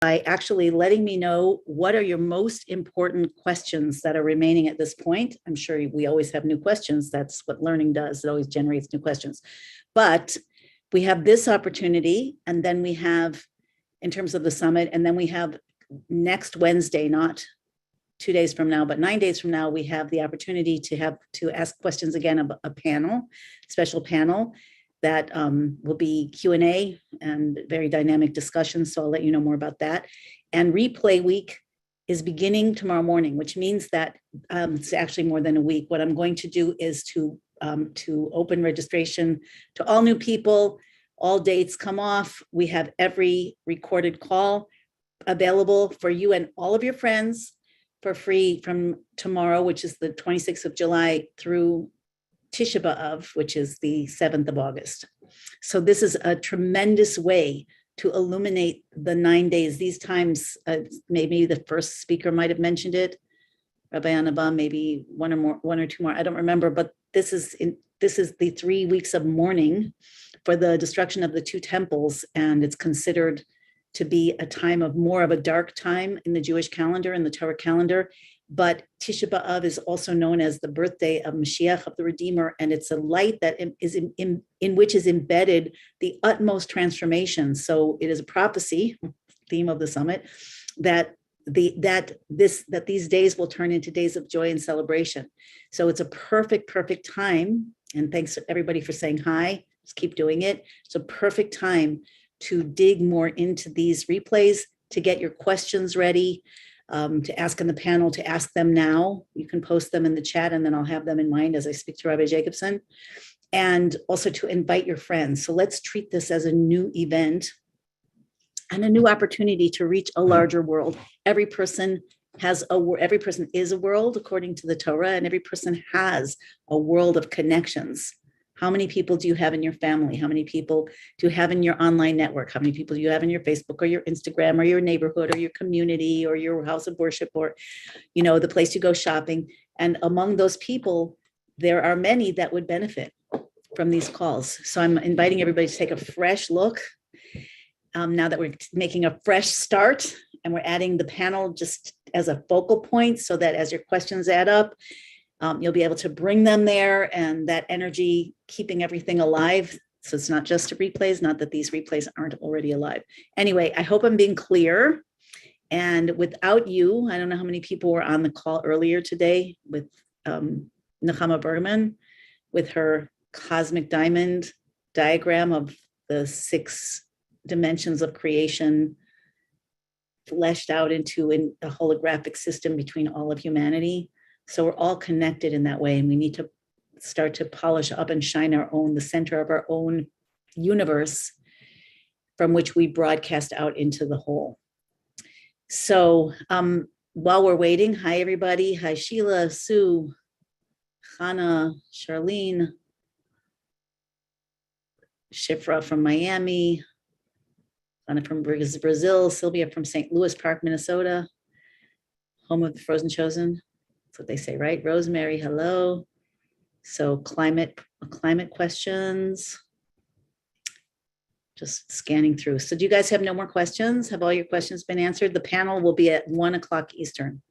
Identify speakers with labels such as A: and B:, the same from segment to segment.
A: by actually letting me know what are your most important questions that are remaining at this point. I'm sure we always have new questions. That's what learning does. It always generates new questions. But we have this opportunity, and then we have, in terms of the summit, and then we have next Wednesday, not 2 days from now, but 9 days from now, we have the opportunity to ask questions again of a panel, special panel that will be Q&A and very dynamic discussion. So I'll let you know more about that. And replay week is beginning tomorrow morning, which means that it's actually more than a week. What I'm going to do is to open registration to all new people. All dates come off. We have every recorded call available for you and all of your friends for free from tomorrow, which is the 26th of July, through Tisha B'Av, which is the 7th of August. So this is a tremendous way to illuminate the 9 days. These times, maybe the first speaker might have mentioned it, Rabbi Anaba, maybe one or two more. I don't remember, but this is the 3 weeks of mourning for the destruction of the two temples, and it's considered to be a time of more of a dark time in the Jewish calendar, in the Torah calendar. But Tisha B'Av is also known as the birthday of Mashiach, of the Redeemer, and it's a light that is in which is embedded the utmost transformation. So it is a prophecy, theme of the summit, that these days will turn into days of joy and celebration. So it's a perfect time. And thanks to everybody for saying hi. Just keep doing it. It's a perfect time to dig more into these replays, to get your questions ready, to ask in the panel, to ask them now. You can post them in the chat, and then I'll have them in mind as I speak to Rabbi Jacobson, and also to invite your friends. So let's treat this as a new event and a new opportunity to reach a larger world. Every person is a world according to the Torah, and every person has a world of connections. How many people do you have in your family? How many people do you have in your online network? How many people do you have in your Facebook or your Instagram or your neighborhood or your community or your house of worship or, the place you go shopping? And among those people, there are many that would benefit from these calls. So I'm inviting everybody to take a fresh look now that we're making a fresh start, and we're adding the panel just as a focal point so that as your questions add up, you'll be able to bring them there, and that energy keeping everything alive. So it's not just a replays, not that these replays aren't already alive. Anyway, I hope I'm being clear. And without you, I don't know how many people were on the call earlier today with Nechama Bergman with her cosmic diamond diagram of the 6 dimensions of creation fleshed out into a holographic system between all of humanity. So we're all connected in that way, and we need to start to polish up and shine the center of our own universe from which we broadcast out into the whole. So while we're waiting, hi everybody. Hi Sheila, Sue, Chana, Charlene, Shifra from Miami, Chana from Brazil, Sylvia from St. Louis Park, Minnesota, home of the Frozen Chosen. That's what they say, right? Rosemary, hello. So climate questions. Just scanning through. So do you guys have no more questions? Have all your questions been answered? The panel will be at 1:00 Eastern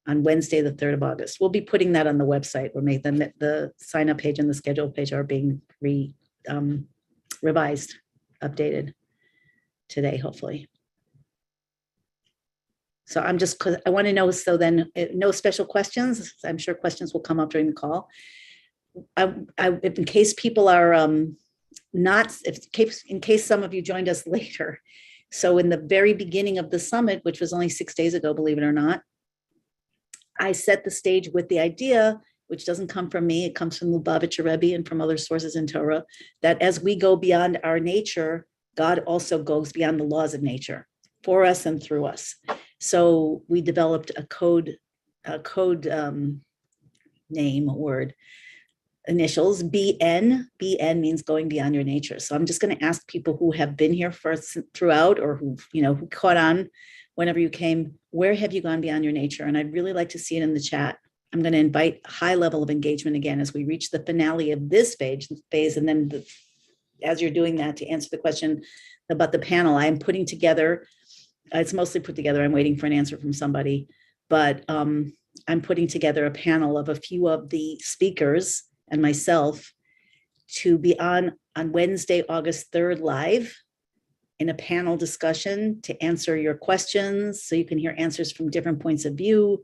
A: on Wednesday, the 3rd of August. We'll be putting that on the website. We'll make the sign up page and the schedule page are being revised, updated today, hopefully. So I want to know, so then no special questions. I'm sure questions will come up during the call. In case people are in case some of you joined us later. So in the very beginning of the summit, which was only 6 days ago, believe it or not, I set the stage with the idea, which doesn't come from me, it comes from Lubavitcher Rabbi and from other sources in Torah, that as we go beyond our nature, God also goes beyond the laws of nature for us and through us. So we developed a code name, word, initials, BN. BN means going beyond your nature. So I'm just going to ask people who have been here throughout, or who caught on whenever you came, where have you gone beyond your nature? And I'd really like to see it in the chat. I'm going to invite high level of engagement again as we reach the finale of this phase. And then as you're doing that, to answer the question about the panel, I am putting together It's mostly put together. I'm waiting for an answer from somebody, but I'm putting together a panel of a few of the speakers and myself to be on Wednesday, August 3rd, live in a panel discussion to answer your questions. So you can hear answers from different points of view.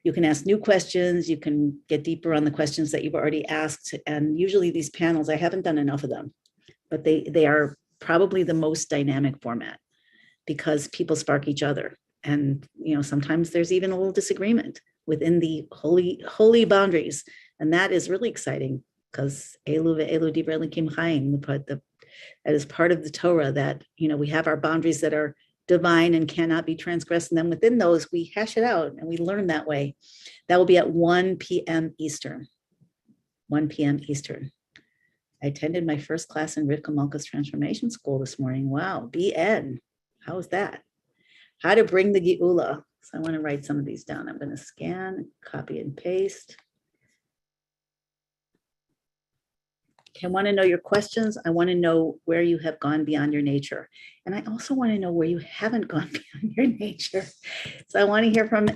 A: You can ask new questions. You can get deeper on the questions that you've already asked. And usually these panels, I haven't done enough of them, but they are probably the most dynamic format because people spark each other. And, sometimes there's even a little disagreement within the holy boundaries. And that is really exciting because Elu ve'elu divrei Elokim chaim, that is part of the Torah, that, we have our boundaries that are divine and cannot be transgressed. And then within those, we hash it out and we learn that way. That will be at 1 p.m. Eastern. 1 p.m. Eastern. I attended my first class in Rivka Malka's Transformation School this morning. Wow, BN. How was that? How to bring the Geula. So I want to write some of these down. I'm going to scan, copy and paste. I want to know your questions. I want to know where you have gone beyond your nature. And I also want to know where you haven't gone beyond your nature. So I want to hear from,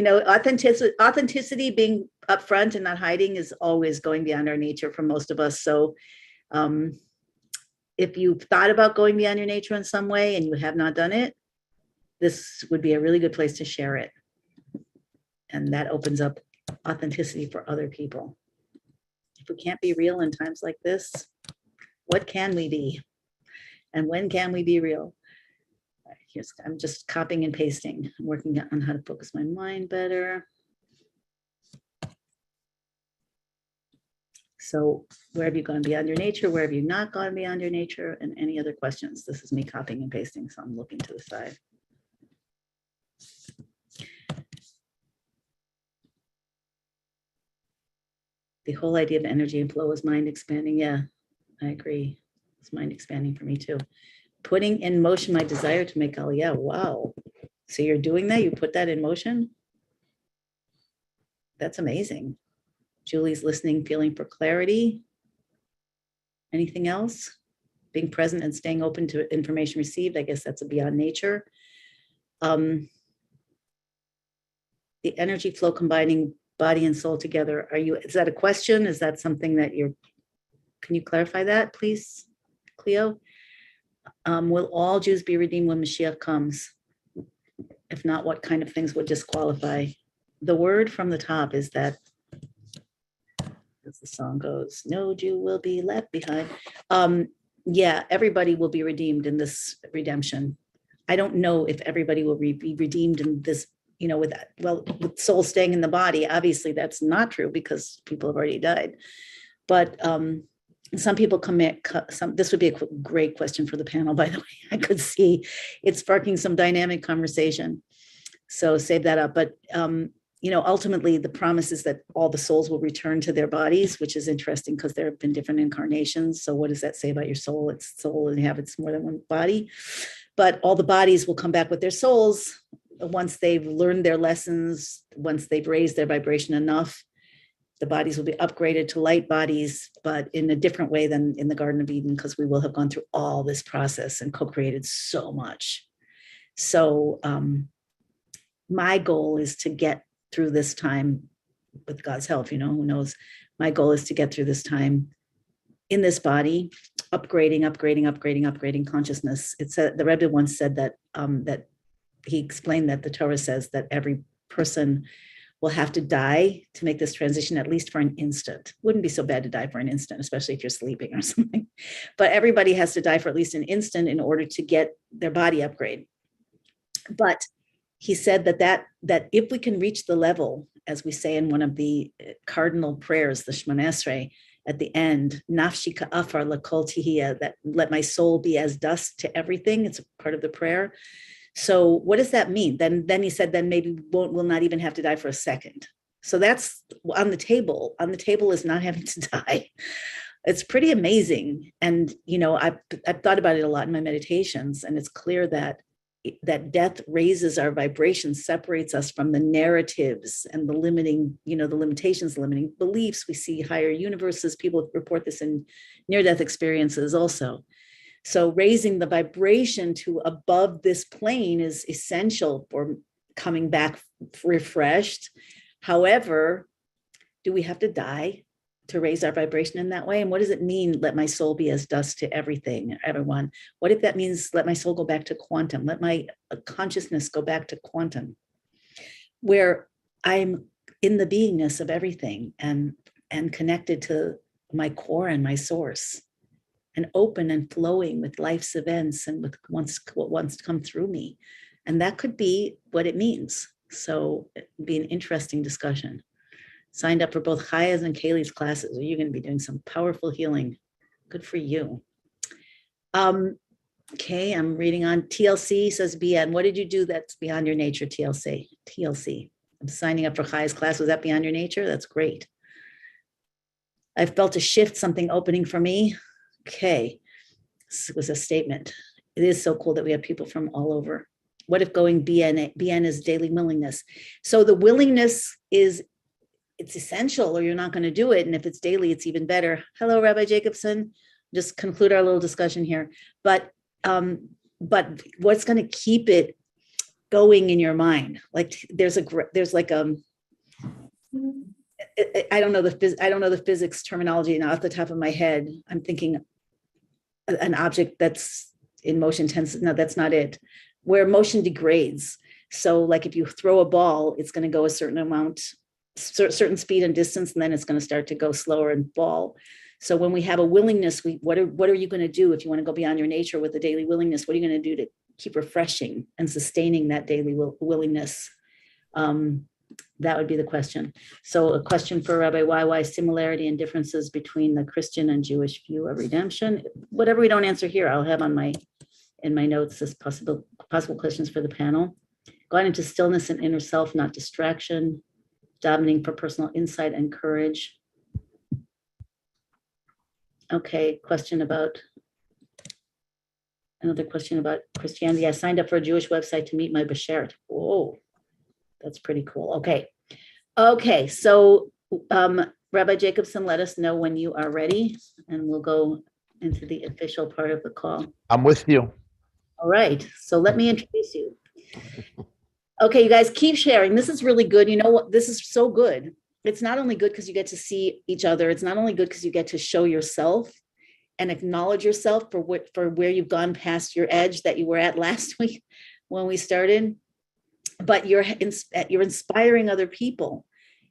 A: authenticity, being upfront and not hiding is always going beyond our nature for most of us. So if you've thought about going beyond your nature in some way and you have not done it, this would be a really good place to share it. And that opens up authenticity for other people. If we can't be real in times like this, what can we be? And when can we be real? I'm just copying and pasting. I'm working on how to focus my mind better. So where have you gone beyond your nature? Where have you not gone beyond your nature? And any other questions? This is me copying and pasting, so I'm looking to the side. The whole idea of energy and flow is mind expanding. Yeah, I agree. It's mind expanding for me too. Putting in motion my desire to make Aliyah. Wow. So you're doing that? You put that in motion? That's amazing. Julie's listening, feeling for clarity. Anything else? Being present and staying open to information received. I guess that's a beyond nature. The energy flow combining body and soul together. Is that a question? Is that something that can you clarify that, please, Cleo? Will all Jews be redeemed when Mashiach comes? If not, what kind of things would disqualify? The word from the top is that, as the song goes, no Jew will be left behind. Yeah, everybody will be redeemed in this redemption. I don't know if everybody will be redeemed in this, with soul staying in the body. Obviously, that's not true because people have already died. But some people this would be a great question for the panel, by the way. I could see it's sparking some dynamic conversation. So save that up. But, ultimately, the promise is that all the souls will return to their bodies, which is interesting because there have been different incarnations. So what does that say about your soul? It's soul inhabits more than one body. But all the bodies will come back with their souls once they've learned their lessons, once they've raised their vibration enough. The bodies will be upgraded to light bodies, but in a different way than in the Garden of Eden, because we will have gone through all this process and co-created so much. So my goal is to get through this time with God's help, who knows? My goal is to get through this time in this body, upgrading consciousness. The Rebbe once said that that he explained that the Torah says that every person will have to die to make this transition, at least for an instant. Wouldn't be so bad to die for an instant, especially if you're sleeping or something. But everybody has to die for at least an instant in order to get their body upgrade. But he said that if we can reach the level, as we say in one of the cardinal prayers, the Shemona Esrei, at the end, nafshi ka'afar lakol tihiyah, that let my soul be as dust to everything. It's a part of the prayer. So what does that mean? Then he said, then maybe we'll not even have to die for a second. So that's on the table. On the table is not having to die. It's pretty amazing. And, I've thought about it a lot in my meditations, and it's clear that death raises our vibrations, separates us from the narratives and the limiting, the limitations, limiting beliefs. We see higher universes. People report this in near-death experiences also. So raising the vibration to above this plane is essential for coming back refreshed. However, do we have to die to raise our vibration in that way? And what does it mean, let my soul be as dust to everything, everyone? What if that means let my soul go back to quantum? Let my consciousness go back to quantum, where I'm in the beingness of everything and connected to my core and my source, and open and flowing with life's events and with what wants to come through me. And that could be what it means. So it'd be an interesting discussion. Signed up for both Chaya's and Kaylee's classes. You're going to be doing some powerful healing. Good for you. Okay, I'm reading on. TLC says, BN, what did you do that's beyond your nature, TLC? TLC. I'm signing up for Chaya's class. Was that beyond your nature? That's great. I felt a shift, something opening for me. Okay, this was a statement. It is so cool that we have people from all over. What if going BN is daily willingness? So the willingness is, it's essential or you're not going to do it. And if it's daily, it's even better. Hello, Rabbi Jacobson. Just conclude our little discussion here. But what's going to keep it going in your mind? Like there's like I don't know the physics terminology now off the top of my head. I'm thinking an object that's in motion tends, no, that's not it. Where motion degrades. So like if you throw a ball, it's going to go a certain amount, certain speed and distance, and then it's going to start to go slower and fall. So when we have a willingness, what are you going to do if you want to go beyond your nature with the daily willingness? What are you going to do to keep refreshing and sustaining that daily willingness? That would be the question. So a question for Rabbi why similarity and differences between the Christian and Jewish view of redemption. Whatever we don't answer here, I'll have on in my notes as possible questions for the panel. Going into stillness and inner self, not distraction. Davening for personal insight and courage. Okay, another question about Christianity. I signed up for a Jewish website to meet my Bashert. Whoa, that's pretty cool. Okay, so Rabbi Jacobson, let us know when you are ready, and we'll go into the official part of the call.
B: I'm with you.
A: All right, so let me introduce you. Okay, you guys keep sharing. This is really good. You know what? This is so good. It's not only good because you get to see each other. It's not only good because you get to show yourself and acknowledge yourself for where you've gone past your edge that you were at last week when we started, but you're inspiring other people.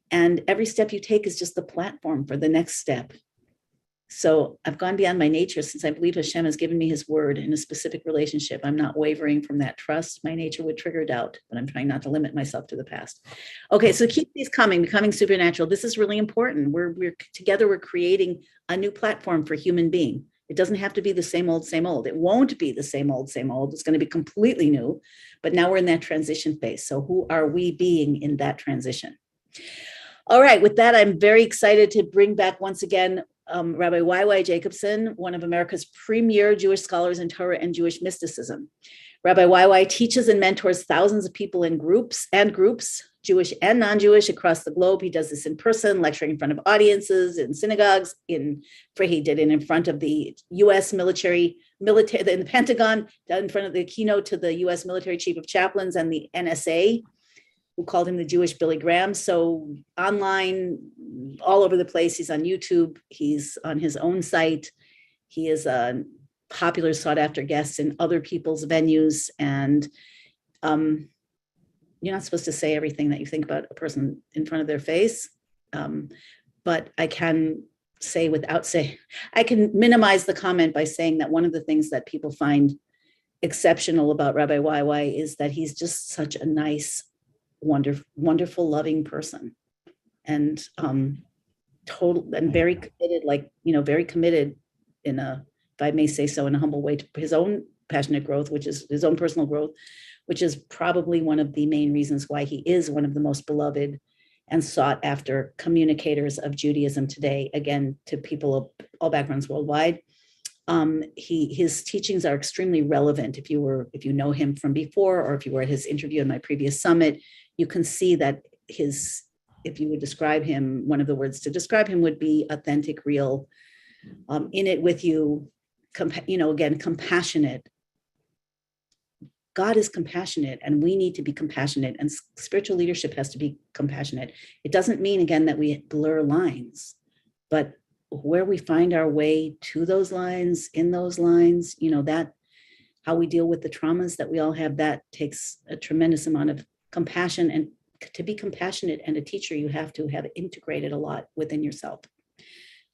A: And every step you take is just the platform for the next step. So I've gone beyond my nature since I believe Hashem has given me his word in a specific relationship. I'm not wavering from that trust. My nature would trigger doubt, but I'm trying not to limit myself to the past. Okay, so keep these coming, becoming supernatural. This is really important. We're together, we're creating a new platform for human being. It doesn't have to be the same old, same old. It won't be the same old, same old. It's going to be completely new, but now we're in that transition phase. So who are we being in that transition? All right, with that, I'm very excited to bring back once again Rabbi Jacobson, one of America's premier Jewish scholars in Torah and Jewish mysticism. Rabbi teaches and mentors thousands of people in groups, Jewish and non-Jewish, across the globe. He does this in person, lecturing in front of audiences, in synagogues, he did it in front of the U.S. military, in the Pentagon, in front of the keynote to the U.S. military chief of chaplains and the NSA, who called him the Jewish Billy Graham. So online, all over the place. He's on YouTube. He's on his own site. He is a popular, sought after guest in other people's venues. And you're not supposed to say everything that you think about a person in front of their face. But I can I can minimize the comment by saying that one of the things that people find exceptional about Rabbi is that he's just such a nice, wonderful, loving person, and total and very committed, very committed in a, if I may say so, in a humble way, to his own passionate growth, which is his own personal growth, which is probably one of the main reasons why he is one of the most beloved and sought after communicators of Judaism today, again, to people of all backgrounds worldwide. His teachings are extremely relevant. If you know him from before, or if you were at his interview in my previous summit, you can see that if you would describe him, one of the words to describe him would be authentic, real, in it with you, again, compassionate. God is compassionate, and we need to be compassionate, and spiritual leadership has to be compassionate. It doesn't mean, again, that we blur lines, but where we find our way to those lines, in those lines, that how we deal with the traumas that we all have, that takes a tremendous amount of compassion. And to be compassionate and a teacher, you have to have integrated a lot within yourself.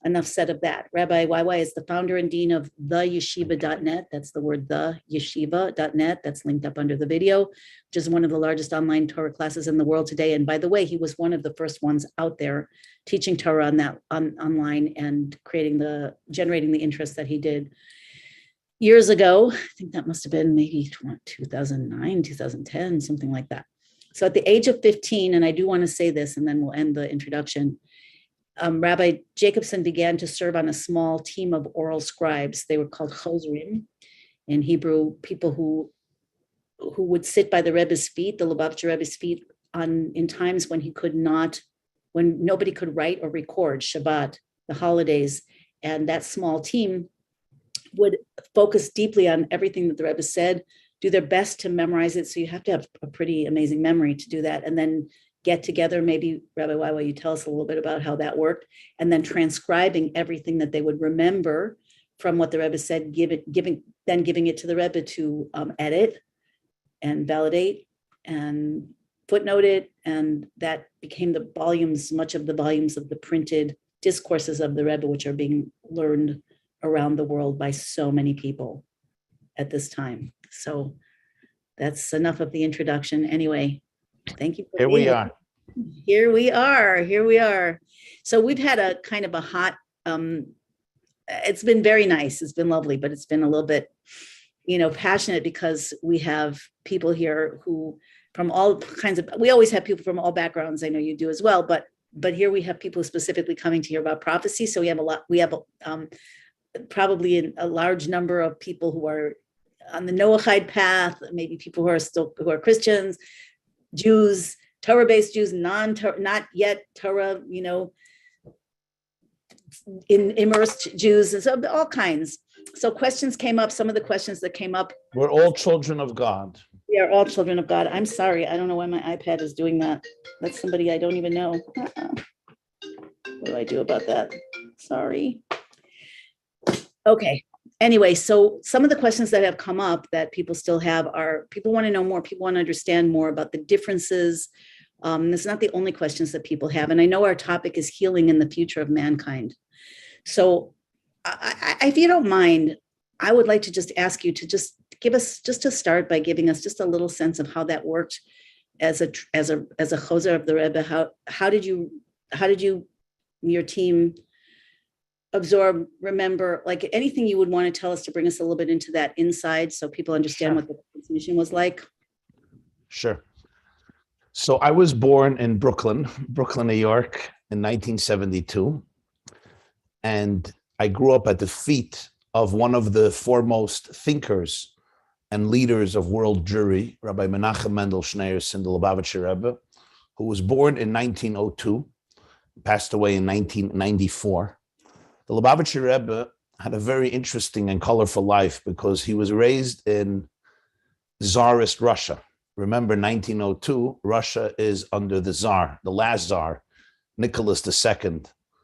A: Enough said of that. Rabbi YY is the founder and dean of theyeshiva.net. That's the word theyeshiva.net. That's linked up under the video, which is one of the largest online Torah classes in the world today. And by the way, he was one of the first ones out there teaching Torah online and generating the interest that he did years ago. I think that must have been maybe 2009, 2010, something like that. So at the age of 15, and I do want to say this, and then we'll end the introduction, Rabbi Jacobson began to serve on a small team of oral scribes. They were called chozrim in Hebrew, people who would sit by the Rebbe's feet, the Lubavitcher Rebbe's feet, in times when when nobody could write or record Shabbat, the holidays. And that small team would focus deeply on everything that the Rebbe said, do their best to memorize it. So you have to have a pretty amazing memory to do that. And then get together, maybe Rabbi Wawa, you tell us a little bit about how that worked, and then transcribing everything that they would remember from what the Rebbe said, giving it to the Rebbe to edit and validate and footnote it. And that became much of the volumes of the printed discourses of the Rebbe, which are being learned around the world by so many people at this time. So that's enough of the introduction. Anyway, thank you.
B: Here we are.
A: Here we are. So we've had a kind of a hot, it's been very nice. It's been lovely, but it's been a little bit, passionate, because we have people here who from all kinds of, we always have people from all backgrounds. I know you do as well, but here we have people specifically coming to hear about prophecy. So we have probably a large number of people who are on the Noahide path, maybe people who are Christians, Jews, Torah-based Jews, not yet Torah, immersed Jews, and so all kinds. So questions came up. Some of the questions that came up.
B: We're all children of God.
A: We are all children of God. I'm sorry. I don't know why my iPad is doing that. That's somebody I don't even know. What do I do about that? Sorry. Okay. Anyway, so some of the questions that have come up that people still have are, people want to know more, people want to understand more about the differences. It's not the only questions that people have. And I know our topic is healing in the future of mankind. So if you don't mind, I would like to just ask you to just give us, just to start by giving us just a little sense of how that worked as a chozer of the Rebbe. How did you, your team, absorb, remember, like anything you would want to tell us to bring us a little bit into that inside so people understand what the transmission was like?
B: Sure. So I was born in Brooklyn, New York in 1972. And I grew up at the feet of one of the foremost thinkers and leaders of world Jewry, Rabbi Menachem Mendel Schneerson, the Lubavitcher Rebbe, who was born in 1902, passed away in 1994. The Lubavitcher Rebbe had a very interesting and colorful life because he was raised in Tsarist Russia. Remember, 1902, Russia is under the Tsar, the last Tsar, Nicholas II.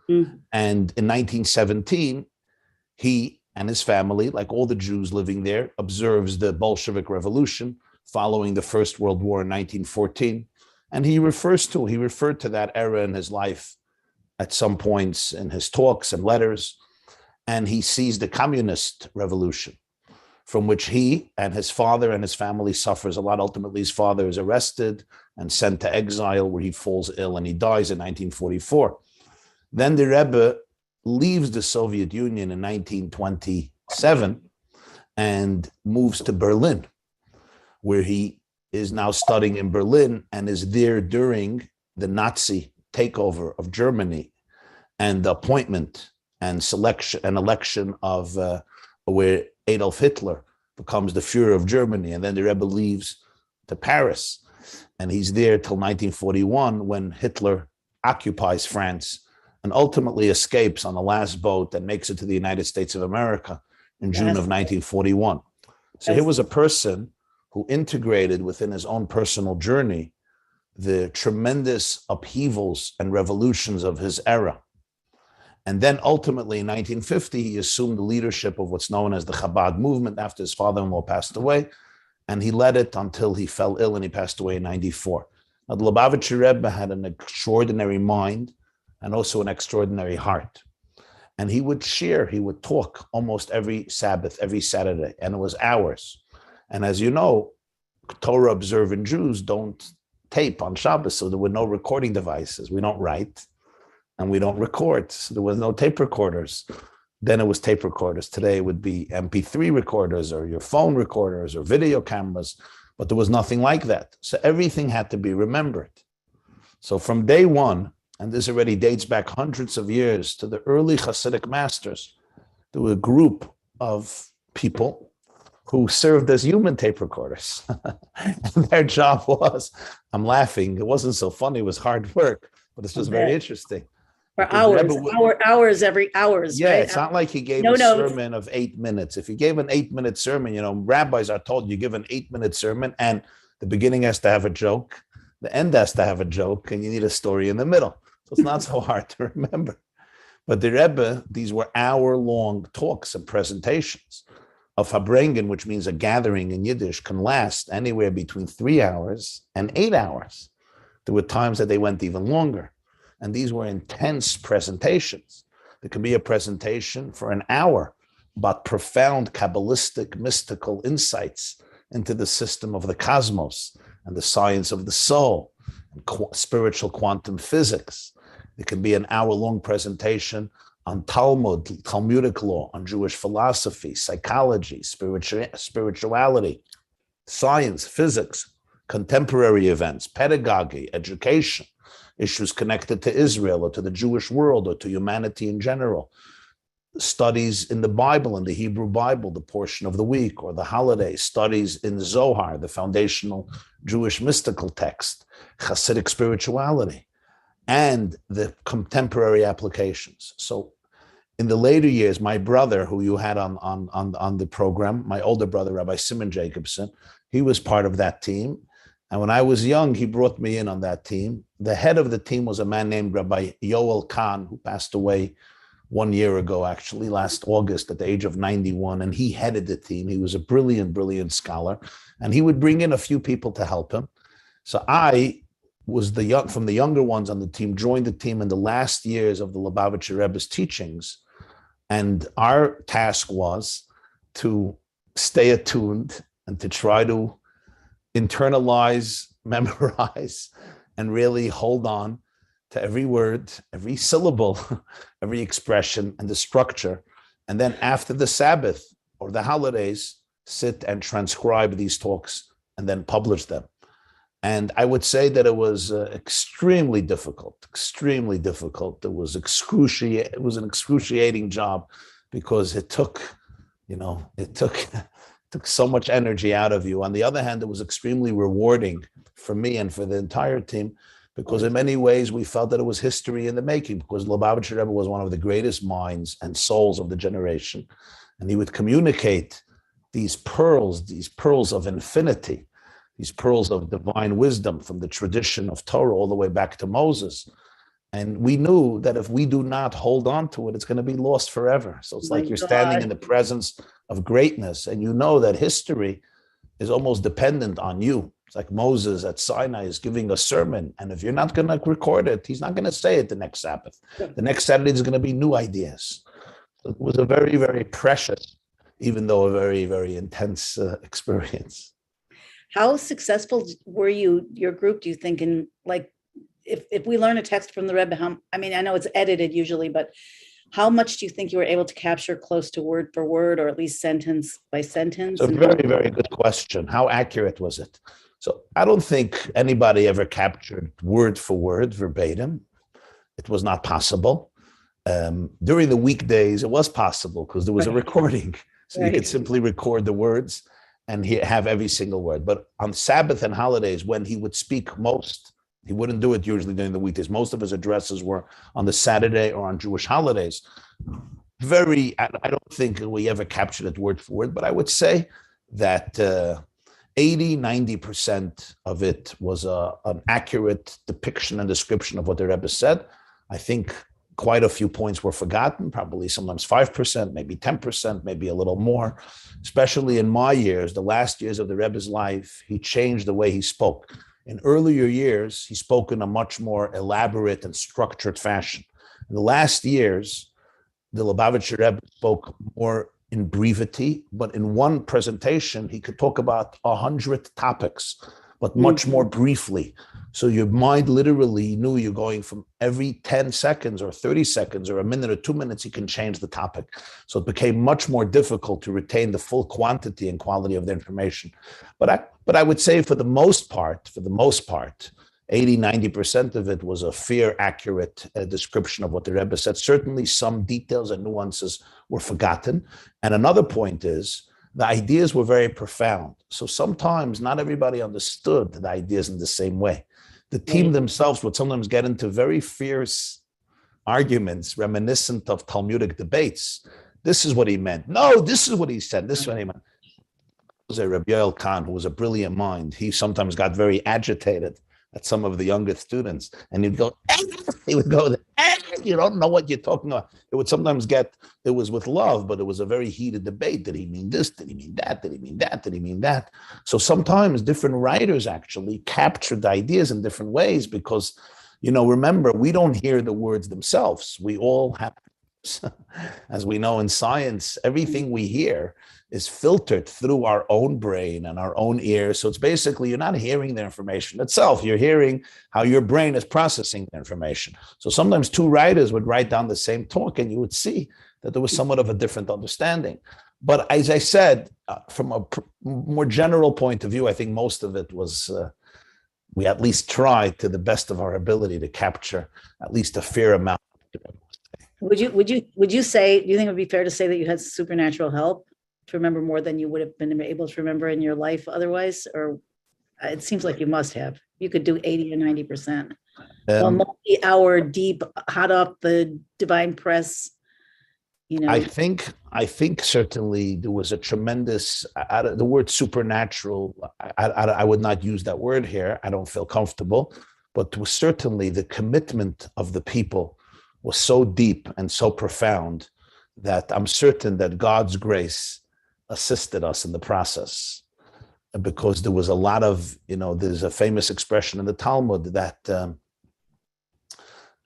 B: Mm. And in 1917, he and his family, like all the Jews living there, observes the Bolshevik Revolution following the First World War in 1914. And he referred to that era in his life at some points in his talks and letters. And he sees the communist revolution, from which he and his father and his family suffers a lot. Ultimately, his father is arrested and sent to exile, where he falls ill and he dies in 1944. Then the Rebbe leaves the Soviet Union in 1927 and moves to Berlin, where he is now studying in Berlin and is there during the Nazi takeover of Germany and the appointment and election of where Adolf Hitler becomes the Führer of Germany. And then the Rebbe leaves to Paris, and he's there till 1941 when Hitler occupies France and ultimately escapes on the last boat that makes it to the United States of America, in June of 1941. So here was a person who integrated within his own personal journey the tremendous upheavals and revolutions of his era. And then ultimately in 1950, he assumed the leadership of what's known as the Chabad movement after his father-in-law passed away. And he led it until he fell ill and he passed away in 94. Now, the Lubavitcher Rebbe had an extraordinary mind and also an extraordinary heart. And he would share, he would talk almost every Sabbath, every Saturday, and it was hours. And as you know, Torah observant Jews don't tape on Shabbos, so there were no recording devices. We don't write and we don't record. So there was no tape recorders. Then it was tape recorders. Today it would be MP3 recorders or your phone recorders or video cameras, but there was nothing like that. So everything had to be remembered. So from day one, and this already dates back hundreds of years to the early Hasidic masters, there were a group of people who served as human tape recorders. And their job was, I'm laughing, it wasn't so funny, it was hard work, but it's just very interesting.
A: For hours, hours,
B: yeah,
A: right?
B: It's not like he gave a sermon of 8 minutes. If he gave an 8-minute sermon, you know, rabbis are told you give an 8-minute sermon and the beginning has to have a joke, the end has to have a joke, and you need a story in the middle. So it's not so hard to remember. But the Rebbe, these were hour-long talks and presentations. A Fabrengen, which means a gathering in Yiddish, can last anywhere between 3 hours and 8 hours. There were times that they went even longer. And these were intense presentations. There can be a presentation for an hour about profound Kabbalistic, mystical insights into the system of the cosmos and the science of the soul and spiritual quantum physics. There can be an hour-long presentation on Talmud, Talmudic law, on Jewish philosophy, psychology, spirituality, science, physics, contemporary events, pedagogy, education, issues connected to Israel or to the Jewish world or to humanity in general, studies in the Bible, in the Hebrew Bible, the portion of the week or the holiday, studies in the Zohar, the foundational Jewish mystical text, Hasidic spirituality, and the contemporary applications. So in the later years, my brother, who you had on the program, my older brother, Rabbi Simon Jacobson, he was part of that team. And when I was young, he brought me in on that team. The head of the team was a man named Rabbi Yoel Kahn, who passed away 1 year ago, actually, last August at the age of 91. And he headed the team. He was a brilliant, brilliant scholar. And he would bring in a few people to help him. So I was from the younger ones on the team, joined the team in the last years of the Lubavitcher Rebbe's teachings. And our task was to stay attuned and to try to internalize, memorize, and really hold on to every word, every syllable, every expression, and the structure. And then after the Sabbath or the holidays, sit and transcribe these talks and then publish them. And I would say that it was extremely difficult, extremely difficult. It was an excruciating job because it took so much energy out of you. On the other hand, it was extremely rewarding for me and for the entire team because in many ways we felt that it was history in the making because Lubavitcher Rebbe was one of the greatest minds and souls of the generation. And he would communicate these pearls of infinity, these pearls of divine wisdom from the tradition of Torah all the way back to Moses. And we knew that if we do not hold on to it, it's going to be lost forever. So it's like you're standing in the presence of greatness and you know that history is almost dependent on you. It's like Moses at Sinai is giving a sermon. And if you're not going to record it, he's not going to say it the next Sabbath. The next Saturday is going to be new ideas. So it was a very, very precious, even though a very, very intense experience.
A: How successful were your group, do you think, in like, if we learn a text from the Rebbe, I know it's edited usually, but how much do you think you were able to capture close to word for word, or at least sentence by sentence?
B: It's a very, very good question. How accurate was it? So I don't think anybody ever captured word for word, verbatim. It was not possible. During the weekdays, it was possible because there was a recording. So you could simply record the words and have every single word. But on Sabbath and holidays, when he would speak most, he wouldn't do it usually during the weekdays. Most of his addresses were on the Saturday or on Jewish holidays. I don't think we ever captured it word for word, but I would say that 80-90% of it was an accurate depiction and description of what the Rebbe said. I think quite a few points were forgotten, probably sometimes 5%, maybe 10%, maybe a little more. Especially in my years, the last years of the Rebbe's life, he changed the way he spoke. In earlier years, he spoke in a much more elaborate and structured fashion. In the last years, the Lubavitcher Rebbe spoke more in brevity, but in one presentation, he could talk about 100 topics, but much more briefly. So your mind literally knew you're going from every 10 seconds or 30 seconds or a minute or 2 minutes, you can change the topic. So it became much more difficult to retain the full quantity and quality of the information. But I would say for the most part, 80-90% of it was a fair, accurate description of what the Rebbe said. Certainly some details and nuances were forgotten. And another point is the ideas were very profound. So sometimes not everybody understood the ideas in the same way. The team themselves would sometimes get into very fierce arguments reminiscent of Talmudic debates. This is what he meant. No, this is what he said. This is what he meant. There was a Rabbi Yoel Khan who was a brilliant mind. He sometimes got very agitated at some of the younger students, and he would go, you don't know what you're talking about. It would sometimes it was with love, but it was a very heated debate. Did he mean this? Did he mean that? Did he mean that? Did he mean that? So sometimes different writers actually captured the ideas in different ways because, remember, we don't hear the words themselves. We all have, as we know in science, everything we hear is filtered through our own brain and our own ears. So it's basically, you're not hearing the information itself. You're hearing how your brain is processing the information. So sometimes two writers would write down the same talk and you would see that there was somewhat of a different understanding. But as I said, from a more general point of view, I think most of it was, we at least tried to the best of our ability to capture at least a fair amount.
A: Would you say, do you think it would be fair to say that you had supernatural help to remember more than you would have been able to remember in your life otherwise? Or it seems like you must have. You could do 80 or 90%. A multi-hour deep, hot off the divine press,
B: I think certainly there was a tremendous, the word supernatural, I would not use that word here. I don't feel comfortable, but was certainly the commitment of the people was so deep and so profound that I'm certain that God's grace assisted us in the process, because there was a lot of, there's a famous expression in the Talmud that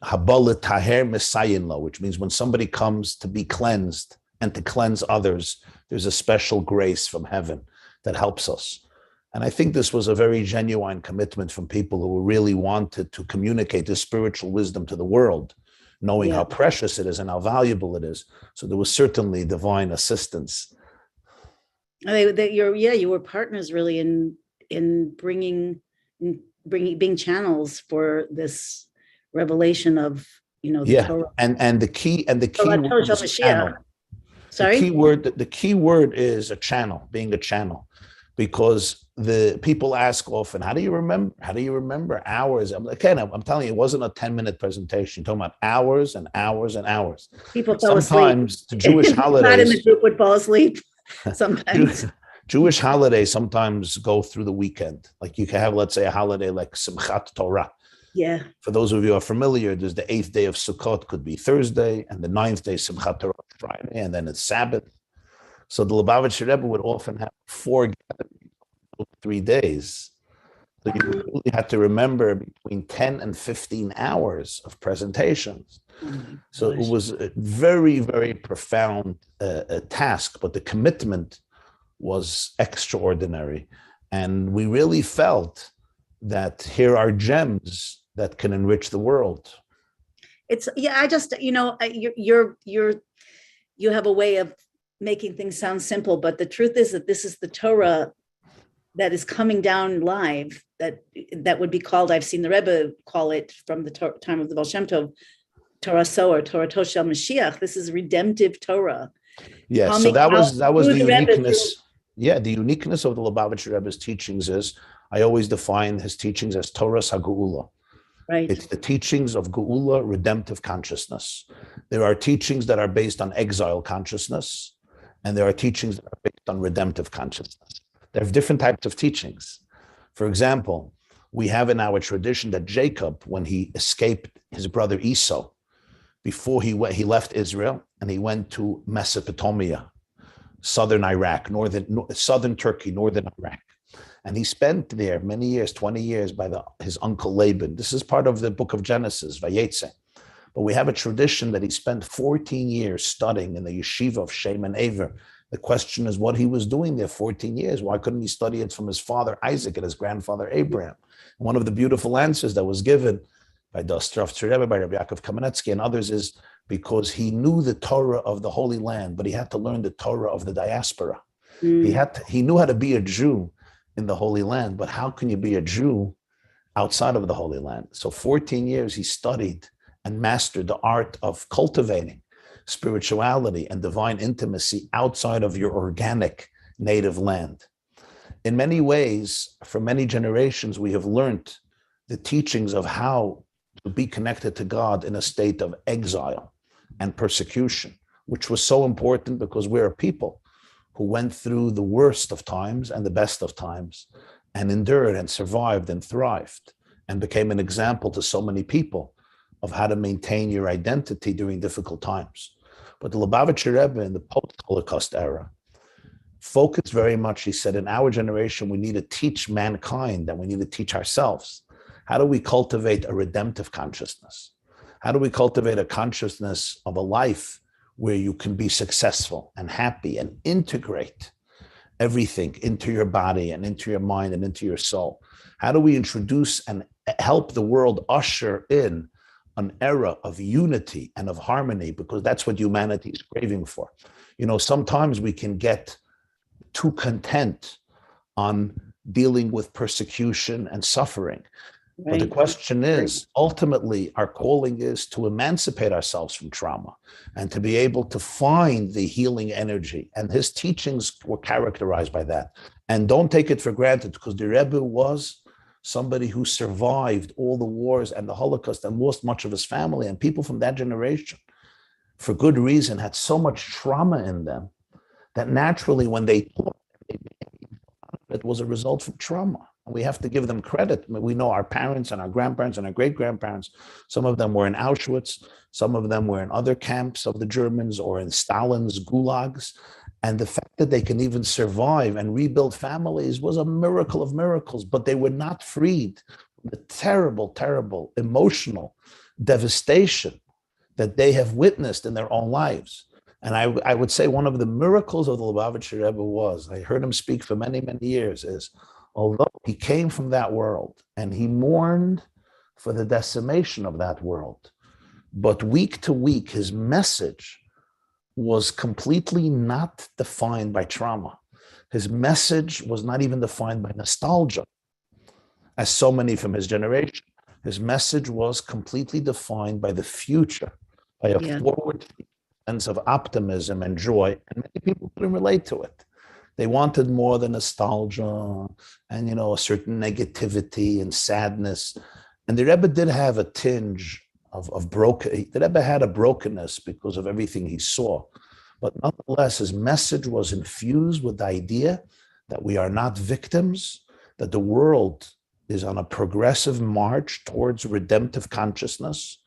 B: Habala taher mesayinlo, which means when somebody comes to be cleansed and to cleanse others, there's a special grace from heaven that helps us. And I think this was a very genuine commitment from people who really wanted to communicate this spiritual wisdom to the world, knowing how precious it is and how valuable it is. So there was certainly divine assistance.
A: You were partners really in being channels for this revelation of the Torah.
B: And the key word is channel.
A: Sorry?
B: The key word is a channel, being a channel, because the people ask often, how do you remember hours? I'm like, I'm telling you, it wasn't a 10-minute presentation. You're talking about hours and hours and hours.
A: People fell
B: sometimes
A: asleep.
B: The Jewish holidays.
A: Not in the group would fall asleep. Sometimes
B: Jewish holidays sometimes go through the weekend. Like you can have, let's say, a holiday like Simchat Torah.
A: Yeah.
B: For those of you who are familiar, there's the 8th day of Sukkot could be Thursday, and the 9th day Simchat Torah Friday, and then it's Sabbath. So the Lubavitcher Rebbe would often have 4 gatherings, 3 days. So you really had to remember between 10 and 15 hours of presentations. So it was a very, very profound task, but the commitment was extraordinary. And we really felt that here are gems that can enrich the world.
A: You have a way of making things sound simple, but the truth is that this is the Torah that is coming down live, that would be called, I've seen the Rebbe call it from the time of the Baal Shem Tov, Torah Soar, Torah Toshel Mashiach. This is redemptive Torah.
B: Yeah, so that was the uniqueness. The uniqueness of the Lubavitcher Rebbe's teachings is, I always define his teachings as Torah Hageula.
A: Right.
B: It's the teachings of Geula, redemptive consciousness. There are teachings that are based on exile consciousness, and there are teachings that are based on redemptive consciousness. There are different types of teachings. For example, we have in our tradition that Jacob, when he escaped his brother Esau, before he left Israel and he went to Mesopotamia, southern Iraq, southern Turkey, northern Iraq. And he spent there many years, 20 years, by his uncle Laban. This is part of the book of Genesis, Vayetze. But we have a tradition that he spent 14 years studying in the yeshiva of Shem and Aver. The question is what he was doing there 14 years. Why couldn't he study it from his father Isaac and his grandfather Abraham? And one of the beautiful answers that was given by Dostoevsky, by Rabbi Yaakov Kamenetsky and others is because he knew the Torah of the Holy Land, but he had to learn the Torah of the diaspora. He knew how to be a Jew in the Holy Land, but how can you be a Jew outside of the Holy Land? So 14 years he studied and mastered the art of cultivating spirituality and divine intimacy outside of your organic native land. In many ways, for many generations, we have learned the teachings of how to be connected to God in a state of exile and persecution, which was so important because we're a people who went through the worst of times and the best of times and endured and survived and thrived and became an example to so many people of how to maintain your identity during difficult times. But the Lubavitcher Rebbe in the post-Holocaust era focused very much, he said, in our generation, we need to teach mankind and we need to teach ourselves. How do we cultivate a redemptive consciousness? How do we cultivate a consciousness of a life where you can be successful and happy and integrate everything into your body and into your mind and into your soul? How do we introduce and help the world usher in an era of unity and of harmony? Because that's what humanity is craving for. You know, sometimes we can get too content on dealing with persecution and suffering. Right. But the question is, ultimately, our calling is to emancipate ourselves from trauma and to be able to find the healing energy. And his teachings were characterized by that. And don't take it for granted, because the Rebbe was somebody who survived all the wars and the Holocaust and lost much of his family. And people from that generation, for good reason, had so much trauma in them that naturally when they taught, it was a result from trauma. We have to give them credit. We know our parents and our grandparents and our great-grandparents, some of them were in Auschwitz, some of them were in other camps of the Germans or in Stalin's gulags. And the fact that they can even survive and rebuild families was a miracle of miracles, but they were not freed from the terrible, terrible emotional devastation that they have witnessed in their own lives. And I would say one of the miracles of the Lubavitcher Rebbe was, I heard him speak for many, many years, is although he came from that world and he mourned for the decimation of that world, but week to week, his message was completely not defined by trauma. His message was not even defined by nostalgia, as so many from his generation. His message was completely defined by the future, by a forward sense of optimism and joy, and many people couldn't relate to it. They wanted more than nostalgia and, a certain negativity and sadness. And the Rebbe did have a tinge of broken. The Rebbe had a brokenness because of everything he saw. But nonetheless, his message was infused with the idea that we are not victims, that the world is on a progressive march towards redemptive consciousness,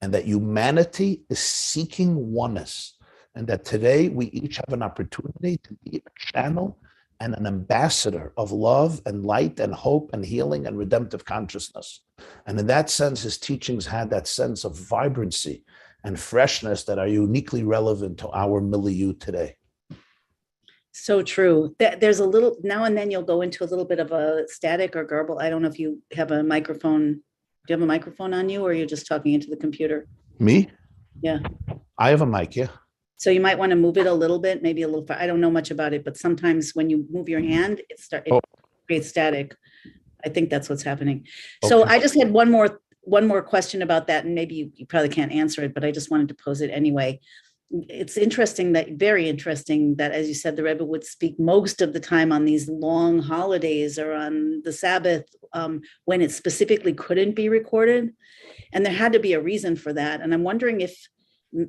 B: and that humanity is seeking oneness. And that today we each have an opportunity to be a channel and an ambassador of love and light and hope and healing and redemptive consciousness. And in that sense, his teachings had that sense of vibrancy and freshness that are uniquely relevant to our milieu today.
A: So true. There's a little, now and then you'll go into a little bit of a static or garble. I don't know if you have a microphone. Do you have a microphone on you, or you're just talking into the computer?
B: Me?
A: Yeah.
B: I have a mic, yeah.
A: So you might want to move it a little bit, maybe a little far. I don't know much about it, but sometimes when you move your hand, it creates static. I think that's what's happening. Okay. So I just had one more question about that, and maybe you probably can't answer it, but I just wanted to pose it anyway. it's very interesting that, as you said, the Rebbe would speak most of the time on these long holidays or on the Sabbath, when it specifically couldn't be recorded. And there had to be a reason for that. And I'm wondering if,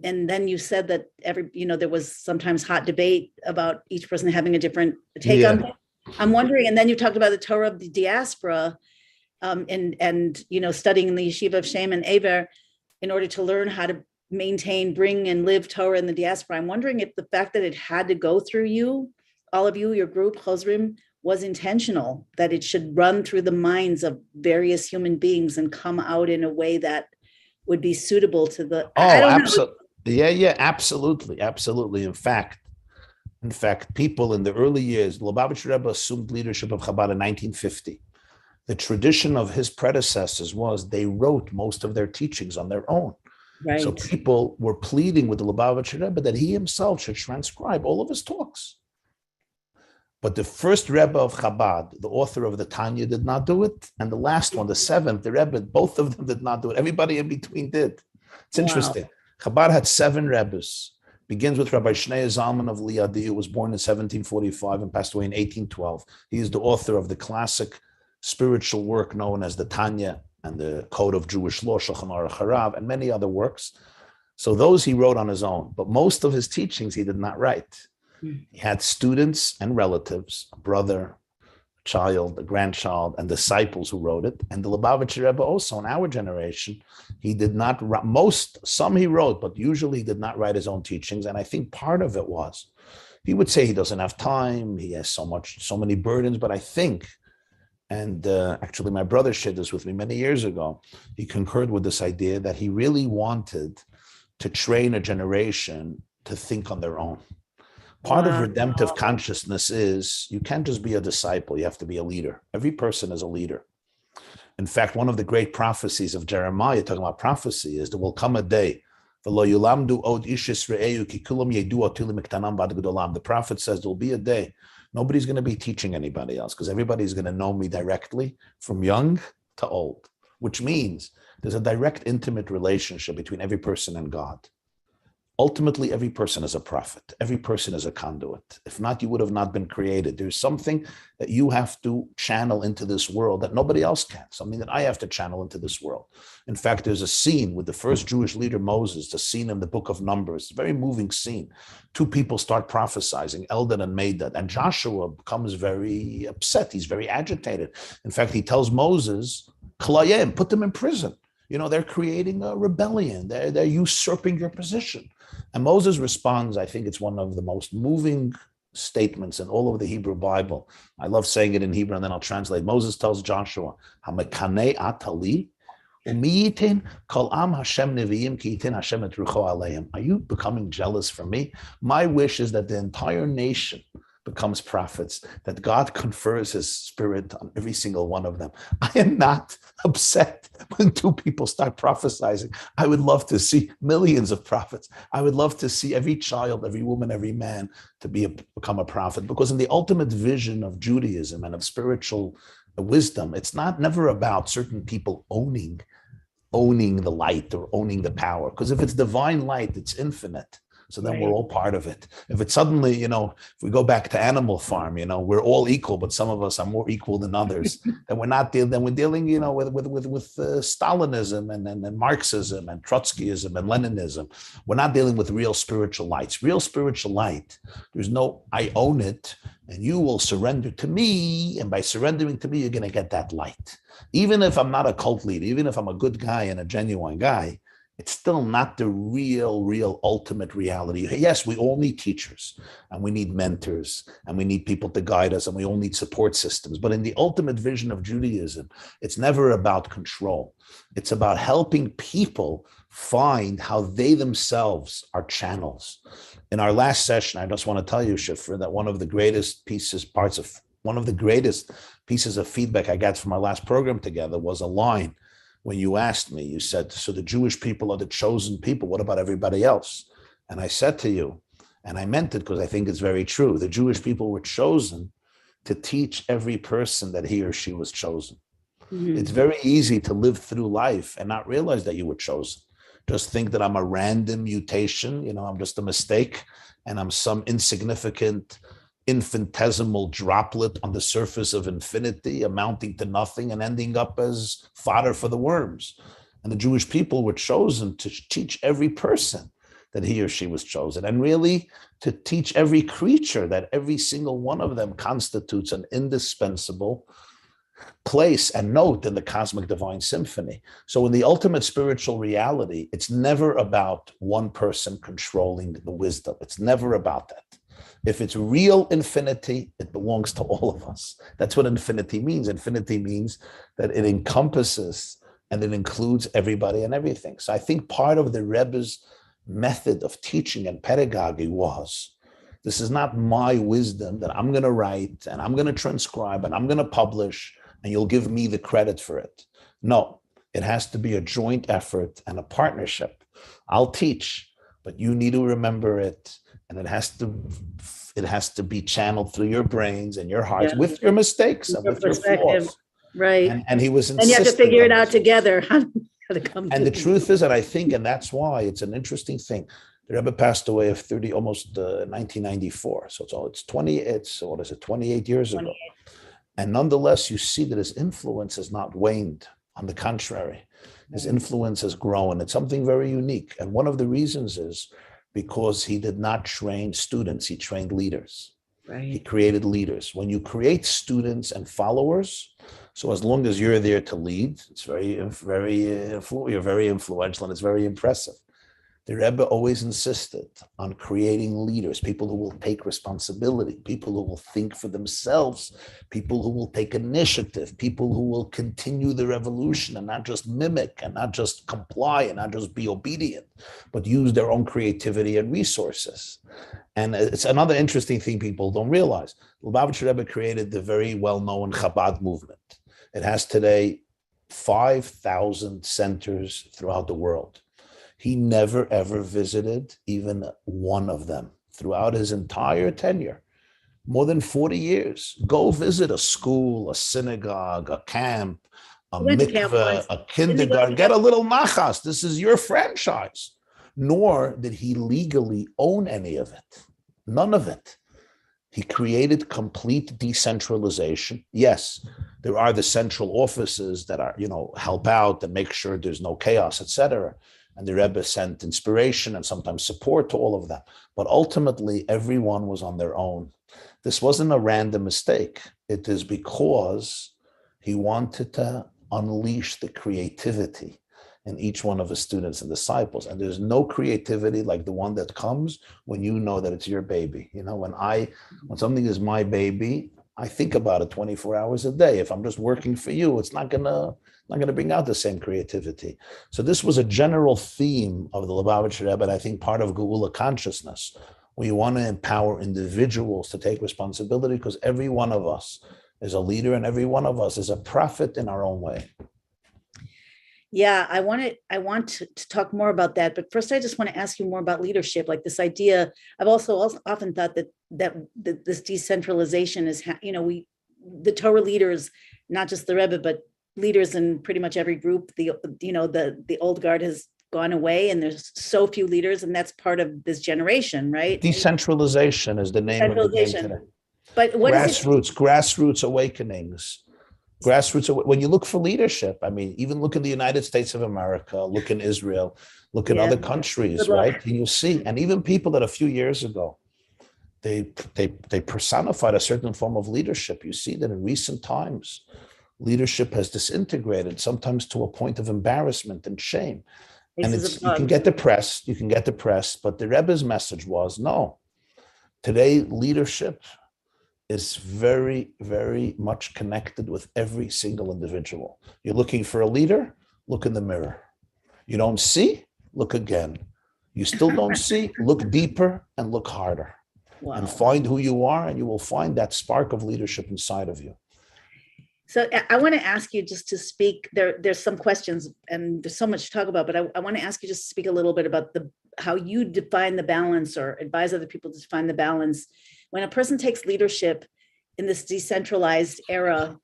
A: and then you said that there was sometimes hot debate about each person having a different take on it. I'm wondering, and then you talked about the Torah of the diaspora, and studying in the yeshiva of Shem and Aver in order to learn how to maintain, bring, and live Torah in the diaspora. I'm wondering if the fact that it had to go through you, all of you, your group, Chosrim, was intentional, that it should run through the minds of various human beings and come out in a way that would be suitable to the. I don't know.
B: Yeah, absolutely. In fact, people in the early years, Lubavitch Rebbe assumed leadership of Chabad in 1950. The tradition of his predecessors was they wrote most of their teachings on their own.
A: Right.
B: So people were pleading with the Lubavitch Rebbe that he himself should transcribe all of his talks. But the first Rebbe of Chabad, the author of the Tanya, did not do it. And the last one, the seventh, the Rebbe, both of them did not do it. Everybody in between did. It's interesting. Wow. Chabad had 7 Rebbes. Begins with Rabbi Shnei Zalman of Liadi, who was born in 1745 and passed away in 1812. He is the author of the classic spiritual work known as the Tanya and the Code of Jewish Law, Shulchan Aruch Harav, and many other works. So those he wrote on his own, but most of his teachings he did not write. He had students and relatives, a brother, a child, a grandchild, and disciples who wrote it. And the Lubavitcher Rebbe also, in our generation, he did not some he wrote, but usually he did not write his own teachings. And I think part of it was, he would say he doesn't have time, he has so many burdens, but I think, and actually my brother shared this with me many years ago, he concurred with this idea that he really wanted to train a generation to think on their own. Part of redemptive consciousness is you can't just be a disciple, you have to be a leader. Every person is a leader. In fact, one of the great prophecies of Jeremiah, talking about prophecy, is there will come a day. The prophet says there will be a day. Nobody's going to be teaching anybody else because everybody's going to know me directly from young to old, which means there's a direct, intimate relationship between every person and God. Ultimately, every person is a prophet. Every person is a conduit. If not, you would have not been created. There's something that you have to channel into this world that nobody else can, something that I have to channel into this world. In fact, there's a scene with the first Jewish leader, Moses, the scene in the book of Numbers, it's a very moving scene. 2 people start prophesying, Eldad and Medad, and Joshua becomes very upset. He's very agitated. In fact, he tells Moses, Klayem, put them in prison. They're creating a rebellion. They're usurping your position. And Moses responds, I think it's one of the most moving statements in all of the Hebrew Bible. I love saying it in Hebrew, and then I'll translate. Moses tells Joshua, "Hamekanei atali, umiyitin kol am Hashem neviim ki yitin Hashem et rucho aleim." Are you becoming jealous for me? My wish is that the entire nation becomes prophets, that God confers his spirit on every single one of them. I am not upset when 2 people start prophesying. I would love to see millions of prophets. I would love to see every child, every woman, every man to become a prophet, because in the ultimate vision of Judaism and of spiritual wisdom, it's never about certain people owning the light or owning the power, because if it's divine light, it's infinite. So then we're all part of it. If it's suddenly, if we go back to Animal Farm, we're all equal, but some of us are more equal than others. Then we're dealing, with Stalinism and Marxism and Trotskyism and Leninism. We're not dealing with real spiritual lights. Real spiritual light, there's no I own it, and you will surrender to me, and by surrendering to me, you're going to get that light. Even if I'm not a cult leader, even if I'm a good guy and a genuine guy, it's still not the real ultimate reality. Yes, we all need teachers, and we need mentors, and we need people to guide us, and we all need support systems. But in the ultimate vision of Judaism, it's never about control. It's about helping people find how they themselves are channels. In our last session, I just want to tell you, Shifra, that one of the greatest pieces of feedback I got from our last program together was a line. When you asked me, you said, so the Jewish people are the chosen people. What about everybody else? And I said to you, and I meant it because I think it's very true, the Jewish people were chosen to teach every person that he or she was chosen. Mm-hmm. It's very easy to live through life and not realize that you were chosen. just think that I'm a random mutation, I'm just a mistake, and I'm some insignificant infinitesimal droplet on the surface of infinity, amounting to nothing and ending up as fodder for the worms. And the Jewish people were chosen to teach every person that he or she was chosen, and really to teach every creature that every single one of them constitutes an indispensable place and note in the cosmic divine symphony. So in the ultimate spiritual reality, it's never about one person controlling the wisdom. It's never about that. If it's real infinity, it belongs to all of us. That's what infinity means. Infinity means that it encompasses and it includes everybody and everything. So I think part of the Rebbe's method of teaching and pedagogy was, this is not my wisdom that I'm going to write and I'm going to transcribe and I'm going to publish and you'll give me the credit for it. No, it has to be a joint effort and a partnership. I'll teach, but you need to remember it, and it has to be channeled through your brains and your hearts, with your mistakes and with your flaws.
A: Right.
B: And he was
A: insisting. And you have to figure it out together. How to come
B: and the truth is, and I think, and that's why it's an interesting thing. The Rebbe passed away of 1994. So it's 28 years ago. And nonetheless, you see that his influence has not waned. On the contrary, his influence has grown. It's something very unique. And one of the reasons is because he did not train students, he trained leaders. Right. He created leaders. When you create students and followers, so as long as you're there to lead, it's you're very influential and it's very impressive. The Rebbe always insisted on creating leaders, people who will take responsibility, people who will think for themselves, people who will take initiative, people who will continue the revolution and not just mimic and not just comply and not just be obedient, but use their own creativity and resources. And it's another interesting thing people don't realize. Lubavitcher Rebbe created the very well-known Chabad movement. It has today 5,000 centers throughout the world. He never, ever visited even one of them throughout his entire tenure, more than 40 years. Go visit a school, a synagogue, a camp, a mikveh, a kindergarten, get a little nachas. This is your franchise. Nor did he legally own any of it. None of it. He created complete decentralization. Yes, there are the central offices that are, help out and make sure there's no chaos, etc. And the Rebbe sent inspiration and sometimes support to all of that. But ultimately, everyone was on their own. This wasn't a random mistake. It is because he wanted to unleash the creativity in each one of his students and disciples. And there's no creativity like the one that comes when you know that it's your baby. When something is my baby, I think about it 24 hours a day. If I'm just working for you, it's not gonna bring out the same creativity. So this was a general theme of the Lubavitcher Rebbe, and I think part of Geula consciousness. We want to empower individuals to take responsibility because every one of us is a leader and every one of us is a prophet in our own way.
A: Yeah, I want to talk more about that, but first I just want to ask you more about leadership, like this idea. I've also often thought that this decentralization is, the Torah leaders, not just the Rebbe, but leaders in pretty much every group. The old guard has gone away, and there's so few leaders, and that's part of this generation, right?
B: Decentralization is the name of the game today.
A: But what
B: grassroots awakenings. When you look for leadership, even look in the United States of America, look in Israel, look in other countries, right? And you'll see, and even people that a few years ago, they personified a certain form of leadership. You see that in recent times, leadership has disintegrated, sometimes to a point of embarrassment and shame. And you can get depressed, but the Rebbe's message was, no, today leadership is very, very much connected with every single individual. You're looking for a leader, look in the mirror. You don't see, look again. You still don't see, look deeper and look harder. Wow. And find who you are, and you will find that spark of leadership inside of you.
A: So I want to ask you just to speak, there's some questions and there's so much to talk about, but I want to ask you just to speak a little bit about how you define the balance or advise other people to define the balance. When a person takes leadership in this decentralized era,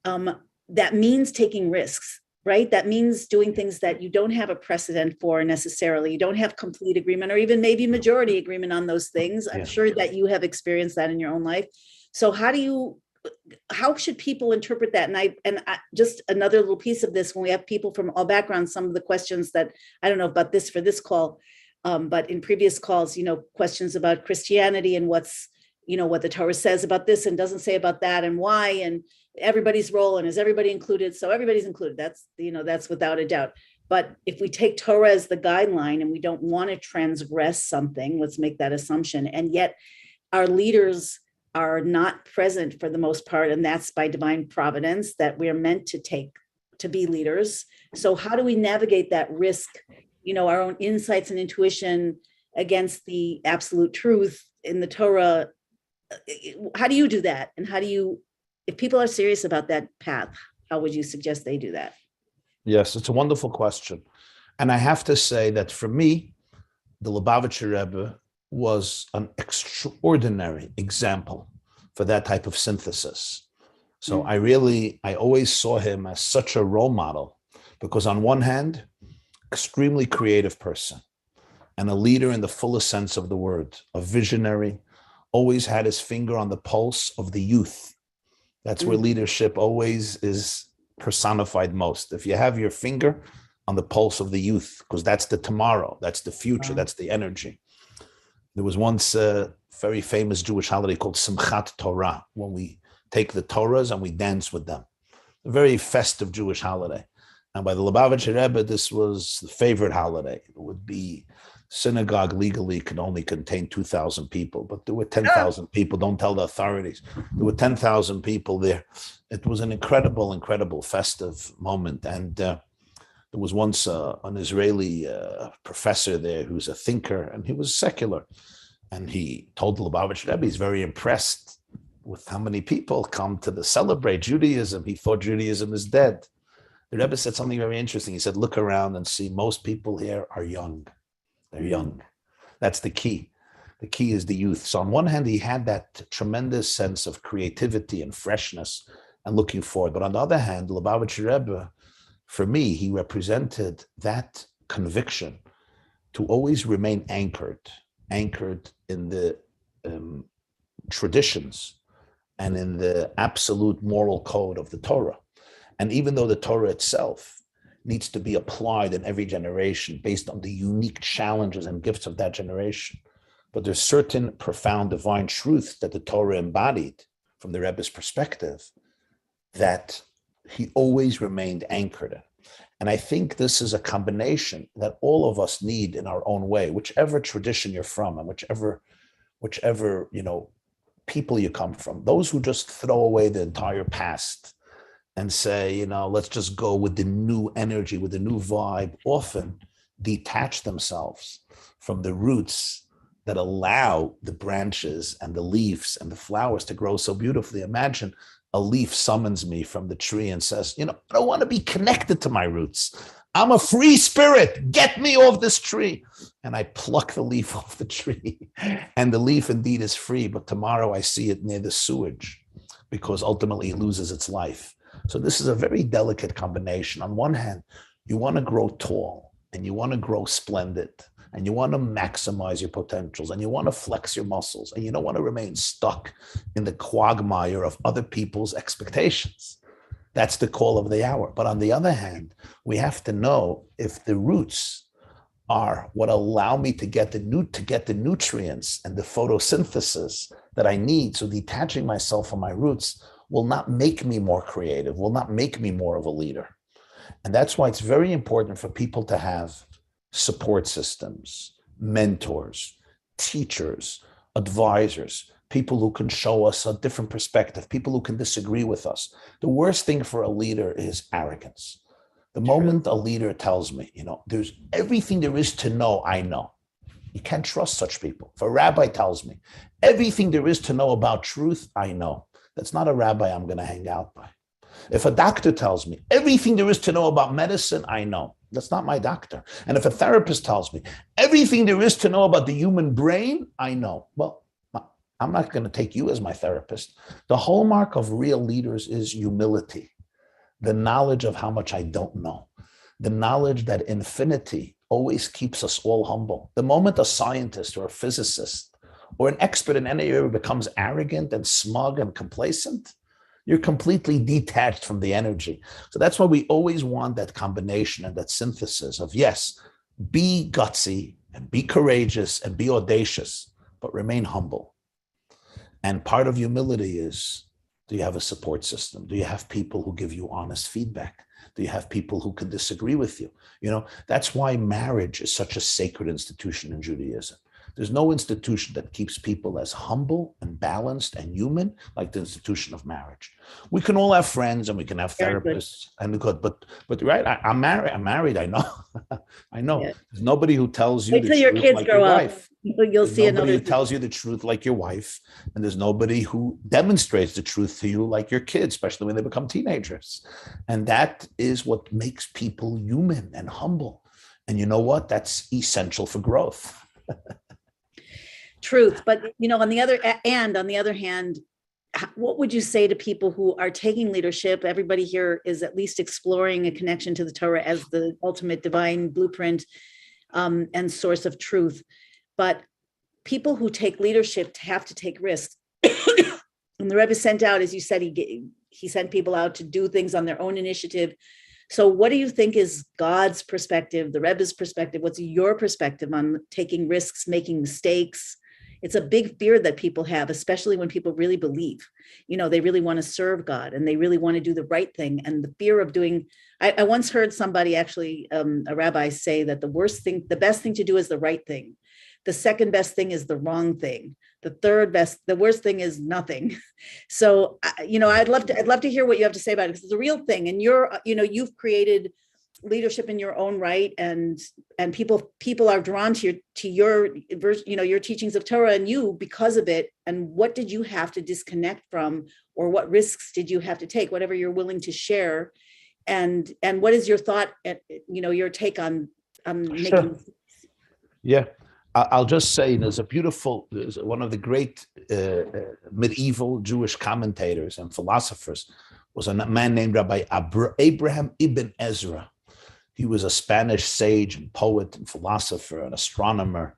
A: that means taking risks. right? That means doing things that you don't have a precedent for necessarily. You don't have complete agreement or even maybe majority agreement on those things. I'm sure that you have experienced that in your own life. So how should people interpret that? And I just another little piece of this, when we have people from all backgrounds, some of the questions that I don't know about this for this call, but in previous calls, questions about Christianity and what the Torah says about this and doesn't say about that and why, and everybody's role, and is everybody included? So everybody's included. That's without a doubt. But if we take Torah as the guideline and we don't want to transgress something, let's make that assumption. And yet our leaders are not present for the most part, and that's by divine providence that we're meant to be leaders. So how do we navigate that risk, our own insights and intuition against the absolute truth in the Torah? How do you do that? And if people are serious about that path, how would you suggest they do that?
B: Yes, it's a wonderful question. And I have to say that for me, the Lubavitcher Rebbe was an extraordinary example for that type of synthesis. So I always saw him as such a role model, because on one hand, extremely creative person and a leader in the fullest sense of the word, a visionary, always had his finger on the pulse of the youth. That's where leadership always is personified most. If you have your finger on the pulse of the youth, because that's the tomorrow, that's the future, that's the energy. There was once a very famous Jewish holiday called Simchat Torah, when we take the Torahs and we dance with them. A very festive Jewish holiday. And by the Lubavitcher Rebbe, this was the favorite holiday. It would be synagogue legally could only contain 2,000 people, but there were 10,000 people. Don't tell the authorities. There were 10,000 people there. It was an incredible festive moment. And there was once an Israeli professor there who's a thinker, and he was secular. And he told the Lubavitcher Rebbe he's very impressed with how many people come to celebrate Judaism. He thought Judaism is dead. The Rebbe said something very interesting. He said, look around and see, most people here are young. They're young. That's the key. The key is the youth. So on one hand, he had that tremendous sense of creativity and freshness and looking forward. But on the other hand, Lubavitcher Rebbe, for me, he represented that conviction to always remain anchored in the traditions and in the absolute moral code of the Torah. And even though the Torah itself needs to be applied in every generation based on the unique challenges and gifts of that generation, but there's certain profound divine truths that the Torah embodied from the Rebbe's perspective that he always remained anchored in. And I think this is a combination that all of us need in our own way, whichever tradition you're from and whichever people you come from. Those who just throw away the entire past and say, let's just go with the new energy, with the new vibe, often detach themselves from the roots that allow the branches and the leaves and the flowers to grow so beautifully. Imagine a leaf summons me from the tree and says, I don't want to be connected to my roots. I'm a free spirit. Get me off this tree. And I pluck the leaf off the tree. And the leaf indeed is free, but tomorrow I see it near the sewage because ultimately it loses its life. So this is a very delicate combination. On one hand, you want to grow tall and you want to grow splendid and you want to maximize your potentials and you want to flex your muscles and you don't want to remain stuck in the quagmire of other people's expectations. That's the call of the hour. But on the other hand, we have to know if the roots are what allow me to get the nutrients and the photosynthesis that I need. So detaching myself from my roots will not make me more creative, will not make me more of a leader. And that's why it's very important for people to have support systems, mentors, teachers, advisors, people who can show us a different perspective, people who can disagree with us. The worst thing for a leader is arrogance. The moment a leader tells me, there's everything there is to know, I know. You can't trust such people. If a rabbi tells me, everything there is to know about truth, I know. That's not a rabbi I'm going to hang out by. If a doctor tells me, everything there is to know about medicine, I know. That's not my doctor. And if a therapist tells me, everything there is to know about the human brain, I know. Well, I'm not going to take you as my therapist. The hallmark of real leaders is humility. the knowledge of how much I don't know, the knowledge that infinity always keeps us all humble. The moment a scientist or a physicist or an expert in any area becomes arrogant and smug and complacent, you're completely detached from the energy. So that's why we always want that combination and that synthesis of, yes, be gutsy and be courageous and be audacious, but remain humble. And part of humility is, do you have a support system? Do you have people who give you honest feedback? Do you have people who can disagree with you? You know, that's why marriage is such a sacred institution in Judaism. There's no institution that keeps people as humble and balanced and human like the institution of marriage. We can all have friends and we can have therapists and good, but right, I'm married. I know, I know.
A: Yeah.
B: There's nobody who tells you
A: Wait till your kids
B: like
A: grow
B: your
A: up.
B: wife.
A: You'll see
B: nobody
A: another.
B: who tells you the truth like your wife, and there's nobody who demonstrates the truth to you like your kids, especially when they become teenagers. And that is what makes people human and humble. And you know what? That's essential for growth.
A: Truth. But, you know, on the other hand, what would you say to people who are taking leadership? Everybody here is at least exploring a connection to the Torah as the ultimate divine blueprint and source of truth. But people who take leadership have to take risks. And the Rebbe sent out, as you said, he sent people out to do things on their own initiative. So what do you think is God's perspective, the Rebbe's perspective? What's your perspective on taking risks, making mistakes? It's a big fear that people have, especially when people really believe, you know, they really want to serve God and they really want to do the right thing. And the fear of doing, I once heard somebody actually, a rabbi say that the best thing to do is the right thing. The second best thing is the wrong thing. The worst thing is nothing. So, you know, I'd love to hear what you have to say about it, because it's a real thing. And you've created leadership in your own right, and people are drawn to your your teachings of Torah and you because of it. And what did you have to disconnect from, or what risks did you have to take? Whatever you're willing to share, and what is your thought? Your take on making.
B: Sure. Yeah. I'll just say there's one of the great medieval Jewish commentators and philosophers was a man named Rabbi Abraham ibn Ezra. He was a Spanish sage and poet and philosopher and astronomer,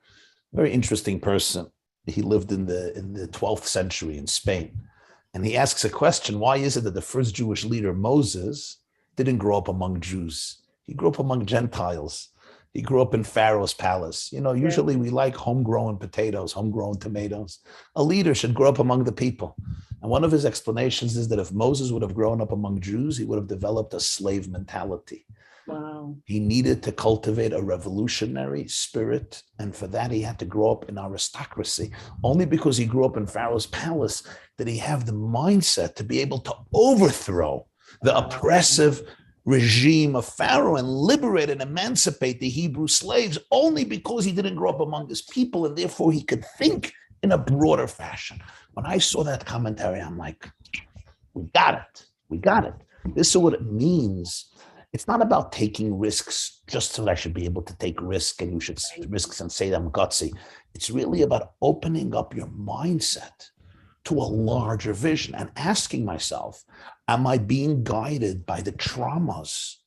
B: very interesting person. He lived in the 12th century in Spain. And he asks a question: why is it that the first Jewish leader, Moses, didn't grow up among Jews? He grew up among Gentiles. He grew up in Pharaoh's palace. You know, usually we like homegrown potatoes, homegrown tomatoes. A leader should grow up among the people. And one of his explanations is that if Moses would have grown up among Jews, he would have developed a slave mentality.
A: Wow.
B: He needed to cultivate a revolutionary spirit. And for that, he had to grow up in aristocracy. Only because he grew up in Pharaoh's palace did he have the mindset to be able to overthrow the oppressive regime of Pharaoh and liberate and emancipate the Hebrew slaves, only because he didn't grow up among his people, and therefore he could think in a broader fashion. When I saw that commentary, I'm like, we got it. This is what it means. It's not about taking risks just so that I should be able to take risks and you should risks and say that I'm gutsy. It's really about opening up your mindset to a larger vision and asking myself, am I being guided by the traumas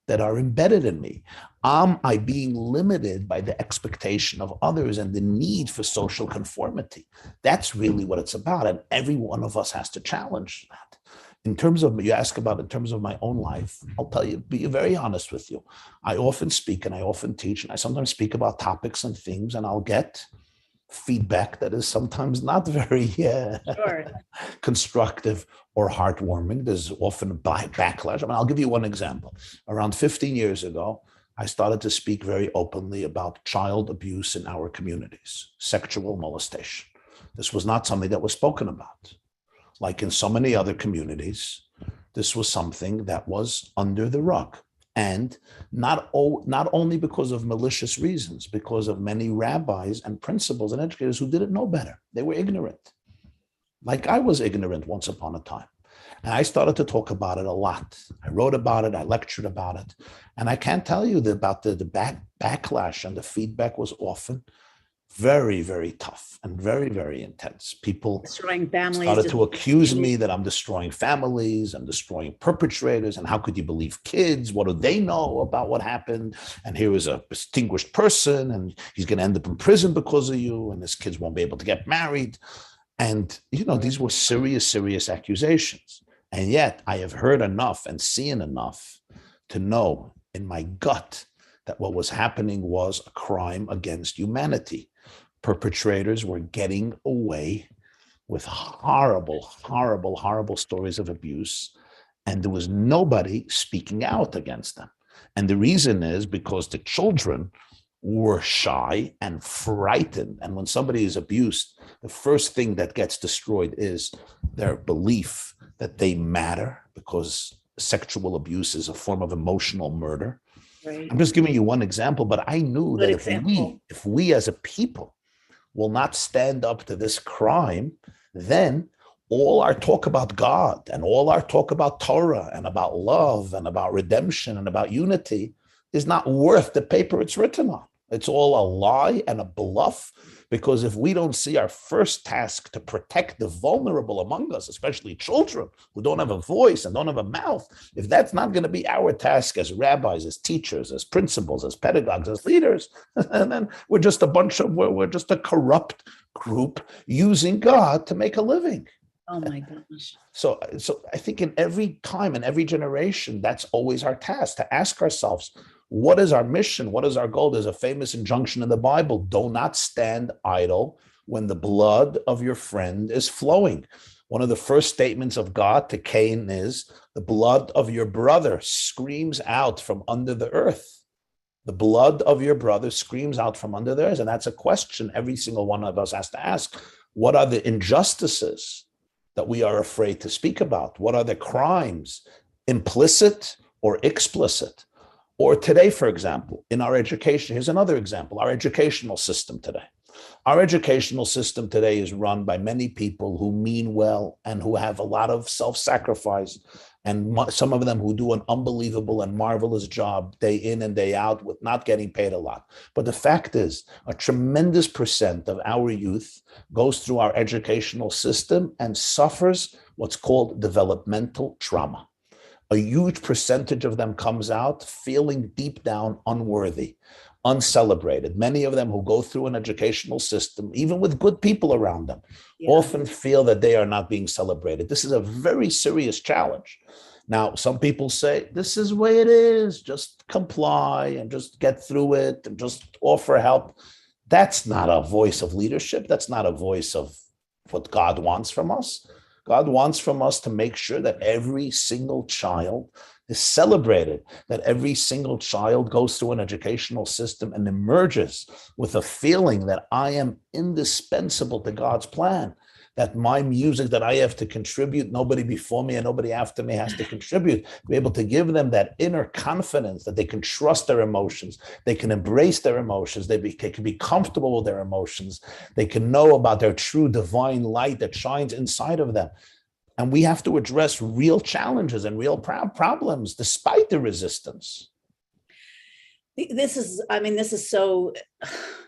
B: that are embedded in me? Am I being limited by the expectation of others and the need for social conformity? That's really what it's about. And every one of us has to challenge that. In terms of my own life, I'll tell you, be very honest with you. I often speak and I often teach, and I sometimes speak about topics and themes, and I'll get feedback that is sometimes not very constructive or heartwarming. There's often a backlash. I mean, I'll give you one example. Around 15 years ago, I started to speak very openly about child abuse in our communities, sexual molestation. This was not something that was spoken about. Like in so many other communities, this was something that was under the rug. And not only because of malicious reasons, because of many rabbis and principals and educators who didn't know better. They were ignorant, like I was ignorant once upon a time. And I started to talk about it a lot. I wrote about it, I lectured about it. And I can't tell you about the backlash, and the feedback was often very, very tough and very, very intense. People
A: Destroying families.
B: started to accuse me that I'm destroying families, I'm destroying perpetrators, and how could you believe kids? What do they know about what happened? And here is a distinguished person, and he's going to end up in prison because of you, and his kids won't be able to get married. And, these were serious, serious accusations. And yet I have heard enough and seen enough to know in my gut that what was happening was a crime against humanity. Perpetrators were getting away with horrible, horrible, horrible stories of abuse, and there was nobody speaking out against them. And the reason is because the children were shy and frightened. And when somebody is abused, the first thing that gets destroyed is their belief that they matter, because sexual abuse is a form of emotional murder.
A: Right.
B: I'm just giving you one example, but I knew
A: Good
B: that
A: example.
B: if we as a people will not stand up to this crime, then all our talk about God and all our talk about Torah and about love and about redemption and about unity is not worth the paper it's written on. It's all a lie and a bluff, because if we don't see our first task to protect the vulnerable among us, especially children who don't have a voice and don't have a mouth, if that's not going to be our task as rabbis, as teachers, as principals, as pedagogues, as leaders, and then we're just a corrupt group using God to make a living.
A: Oh my gosh.
B: So I think in every time, in every generation, that's always our task, to ask ourselves, what is our mission? What is our goal? There's a famous injunction in the Bible: do not stand idle when the blood of your friend is flowing. One of the first statements of God to Cain is, the blood of your brother screams out from under the earth. The blood of your brother screams out from under the earth. And that's a question every single one of us has to ask. What are the injustices that we are afraid to speak about? What are the crimes, implicit or explicit? Or today, for example, in our education, here's another example, our educational system today. Our educational system today is run by many people who mean well and who have a lot of self-sacrifice, and some of them who do an unbelievable and marvelous job day in and day out with not getting paid a lot. But the fact is, a tremendous percent of our youth goes through our educational system and suffers what's called developmental trauma. A huge percentage of them comes out feeling deep down unworthy, uncelebrated. Many of them who go through an educational system, even with good people around them, often feel that they are not being celebrated. This is a very serious challenge. Now, some people say, this is the way it is, just comply and just get through it and just offer help. That's not a voice of leadership. That's not a voice of what God wants from us. God wants from us to make sure that every single child is celebrated, that every single child goes through an educational system and emerges with a feeling that I am indispensable to God's plan, that my music that I have to contribute, nobody before me and nobody after me has to contribute. Be able to give them that inner confidence that they can trust their emotions, they can embrace their emotions, they can be comfortable with their emotions, they can know about their true divine light that shines inside of them. And we have to address real challenges and real problems despite the resistance.
A: This is so...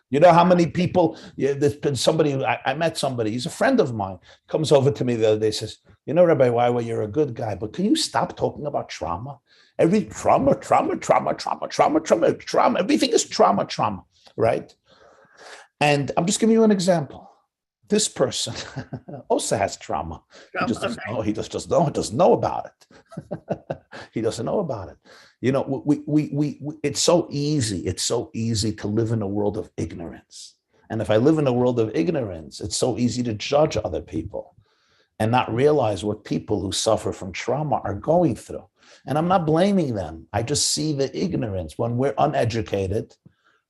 B: You know how many people, there's been somebody, I met somebody, he's a friend of mine, comes over to me the other day, says, Rabbi Weiwa, you're a good guy, but can you stop talking about trauma? Every trauma, everything is trauma, right? And I'm just giving you an example. This person also has trauma. He just doesn't know about it. He doesn't know about it. It's so easy to live in a world of ignorance. And if I live in a world of ignorance, it's so easy to judge other people and not realize what people who suffer from trauma are going through. And I'm not blaming them. I just see the ignorance. When we're uneducated,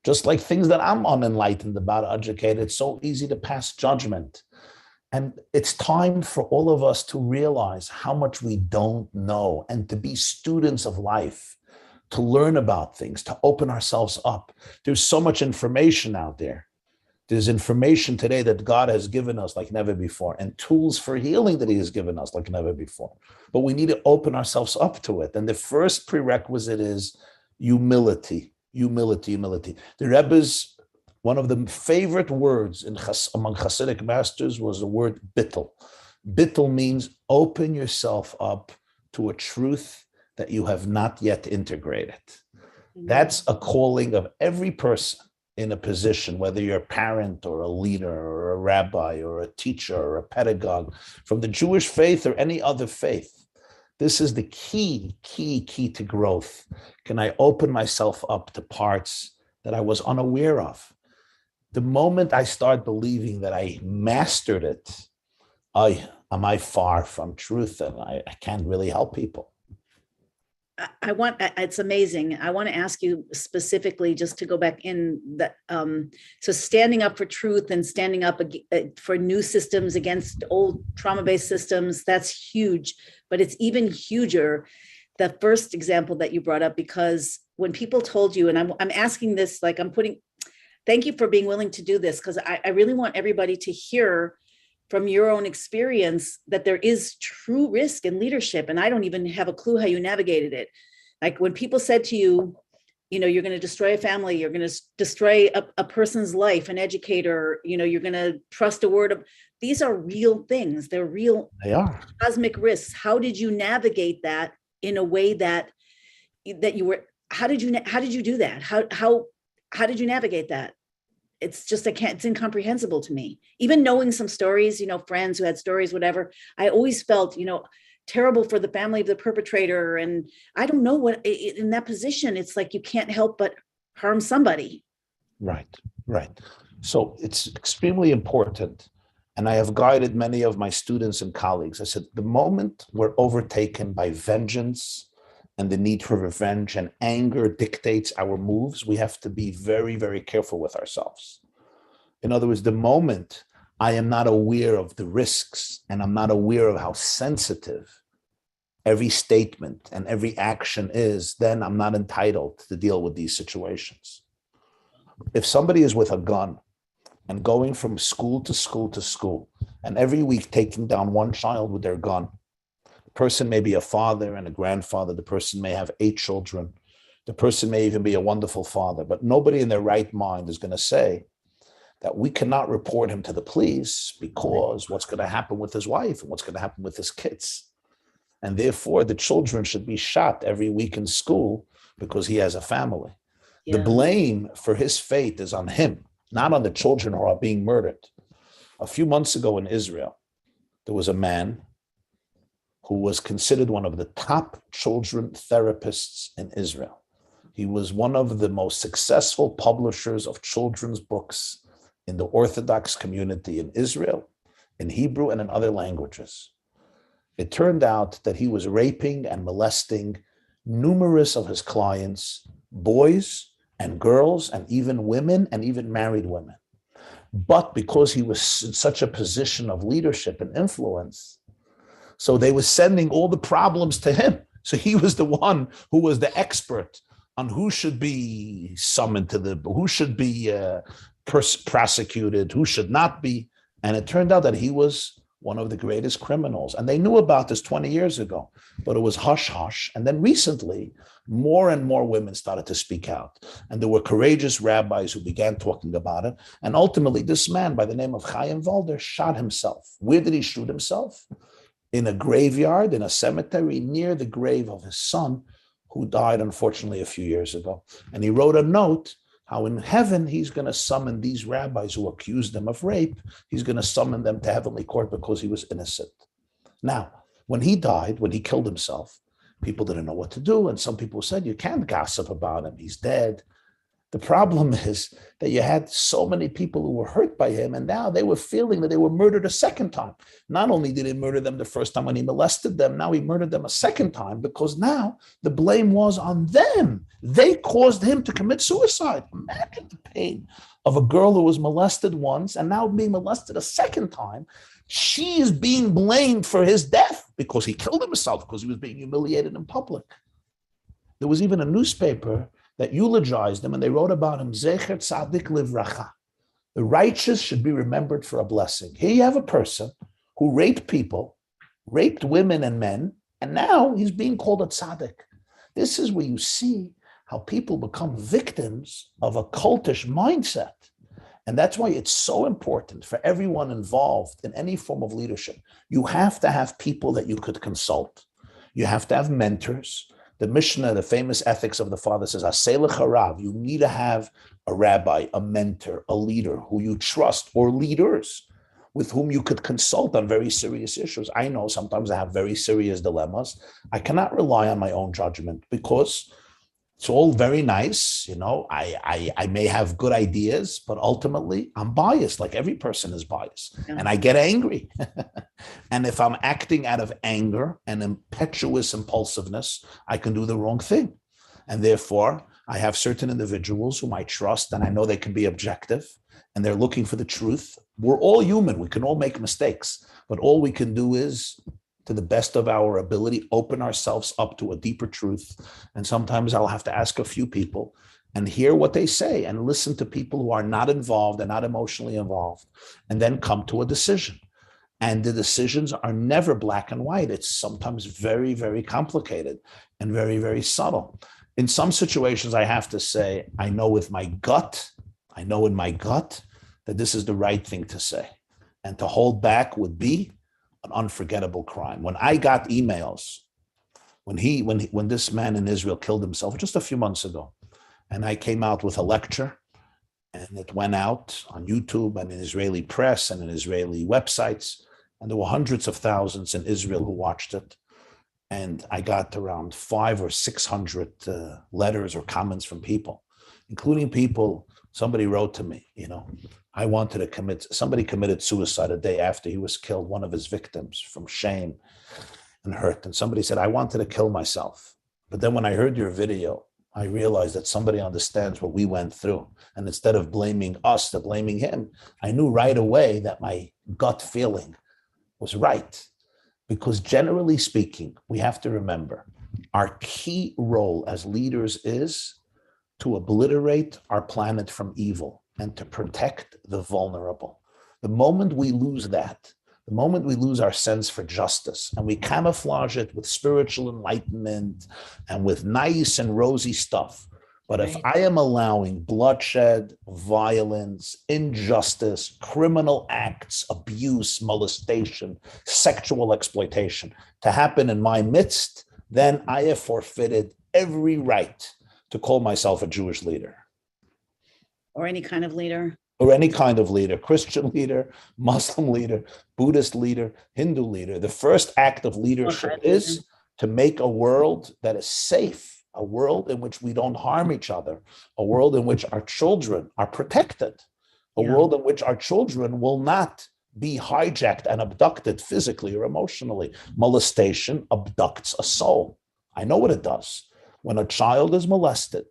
B: just like things that I'm unenlightened about, educated, it's so easy to pass judgment. And it's time for all of us to realize how much we don't know and to be students of life, to learn about things, to open ourselves up. There's so much information out there. There's information today that God has given us like never before, and tools for healing that he has given us like never before. But we need to open ourselves up to it. And the first prerequisite is humility. The Rebbe's One of the favorite words among Hasidic masters was the word bittul. Bittul means open yourself up to a truth that you have not yet integrated. That's a calling of every person in a position, whether you're a parent or a leader or a rabbi or a teacher or a pedagogue, from the Jewish faith or any other faith. This is the key to growth. Can I open myself up to parts that I was unaware of? The moment I start believing that I mastered it, am I far from truth, and I can't really help people.
A: It's amazing. I want to ask you specifically, just to go back in that. So standing up for truth and standing up for new systems against old trauma-based systems, that's huge, but it's even huger, the first example that you brought up, because when people told you, and I'm asking this, like thank you for being willing to do this, because I really want everybody to hear from your own experience that there is true risk in leadership. And I don't even have a clue how you navigated it. Like when people said to you, you're going to destroy a family, you're going to destroy a person's life, an educator, you're going to trust a word of, these are real things. They're real.
B: They are
A: cosmic risks. How did you navigate that in a way that you were, how did you do that? How did you navigate that? It's just, it's incomprehensible to me. Even knowing some stories, friends who had stories, whatever, I always felt, terrible for the family of the perpetrator. And I don't know what, in that position, it's like you can't help but harm somebody.
B: Right. So it's extremely important. And I have guided many of my students and colleagues. I said, the moment we're overtaken by vengeance and the need for revenge and anger dictates our moves, we have to be very, very careful with ourselves. In other words, the moment I am not aware of the risks and I'm not aware of how sensitive every statement and every action is, then I'm not entitled to deal with these situations. If somebody is with a gun and going from school to school to school, and every week taking down one child with their gun, the person may be a father and a grandfather, the person may have 8 children, the person may even be a wonderful father, but nobody in their right mind is going to say that we cannot report him to the police because what's going to happen with his wife and what's going to happen with his kids. And therefore, the children should be shot every week in school because he has a family. Yeah. The blame for his fate is on him, not on the children who are being murdered. A few months ago in Israel, there was a man who was considered one of the top children therapists in Israel. He was one of the most successful publishers of children's books in the Orthodox community in Israel, in Hebrew and in other languages. It turned out that he was raping and molesting numerous of his clients, boys and girls, and even women, and even married women. But because he was in such a position of leadership and influence, so they were sending all the problems to him. So he was the one who was the expert on who should be summoned who should be prosecuted, who should not be. And it turned out that he was one of the greatest criminals. And they knew about this 20 years ago, but it was hush-hush. And then recently, more and more women started to speak out. And there were courageous rabbis who began talking about it. And ultimately, this man by the name of Chaim Walder shot himself. Where did he shoot himself? In a graveyard, in a cemetery, near the grave of his son, who died, unfortunately, a few years ago. And he wrote a note how in heaven he's going to summon these rabbis who accused him of rape. He's going to summon them to heavenly court because he was innocent. Now, when he died, when he killed himself, people didn't know what to do. And some people said, you can't gossip about him. He's dead. The problem is that you had so many people who were hurt by him, and now they were feeling that they were murdered a second time. Not only did he murder them the first time when he molested them, now he murdered them a second time because now the blame was on them. They caused him to commit suicide. Imagine the pain of a girl who was molested once and now being molested a second time. She is being blamed for his death because he killed himself, because he was being humiliated in public. There was even a newspaper that eulogized him, and they wrote about him, Zecher Tzadik Livracha. The righteous should be remembered for a blessing. Here you have a person who raped people, raped women and men, and now he's being called a tzaddik. This is where you see how people become victims of a cultish mindset. And that's why it's so important for everyone involved in any form of leadership. You have to have people that you could consult. You have to have mentors. The Mishnah, the famous ethics of the father says, Aseh l'charav, you need to have a rabbi, a mentor, a leader who you trust, or leaders with whom you could consult on very serious issues. I know sometimes I have very serious dilemmas. I cannot rely on my own judgment because it's all very nice. I may have good ideas, but ultimately I'm biased, like every person is biased. Yeah. And I get angry. And if I'm acting out of anger and impetuous impulsiveness, I can do the wrong thing. And therefore, I have certain individuals whom I trust and I know they can be objective and they're looking for the truth. We're all human. We can all make mistakes, but all we can do is, to the best of our ability, open ourselves up to a deeper truth. And sometimes I'll have to ask a few people and hear what they say and listen to people who are not involved and not emotionally involved, and then come to a decision. And the decisions are never black and white. It's sometimes very, very complicated and very, very subtle. In some situations, I have to say, I know in my gut that this is the right thing to say. And to hold back would be an unforgettable crime. When I got emails, when this man in Israel killed himself just a few months ago, and I came out with a lecture, and it went out on YouTube and in Israeli press and in Israeli websites, and there were hundreds of thousands in Israel who watched it. And I got around 500 or 600 letters or comments from people, including people. Somebody wrote to me, somebody committed suicide a day after he was killed, one of his victims, from shame and hurt. And somebody said, I wanted to kill myself. But then when I heard your video, I realized that somebody understands what we went through. And instead of blaming us, to blaming him, I knew right away that my gut feeling was right. Because generally speaking, we have to remember our key role as leaders is to obliterate our planet from evil and to protect the vulnerable. The moment we lose that, the moment we lose our sense for justice and we camouflage it with spiritual enlightenment and with nice and rosy stuff, but if I am allowing bloodshed, violence, injustice, criminal acts, abuse, molestation, sexual exploitation to happen in my midst, then I have forfeited every right to call myself a Jewish leader.
A: Or any kind of leader.
B: Or any kind of leader, Christian leader, Muslim leader, Buddhist leader, Hindu leader. The first act of leadership is to make a world that is safe, a world in which we don't harm each other, a world in which our children are protected, a world in which our children will not be hijacked and abducted physically or emotionally. Molestation abducts a soul. I know what it does. When a child is molested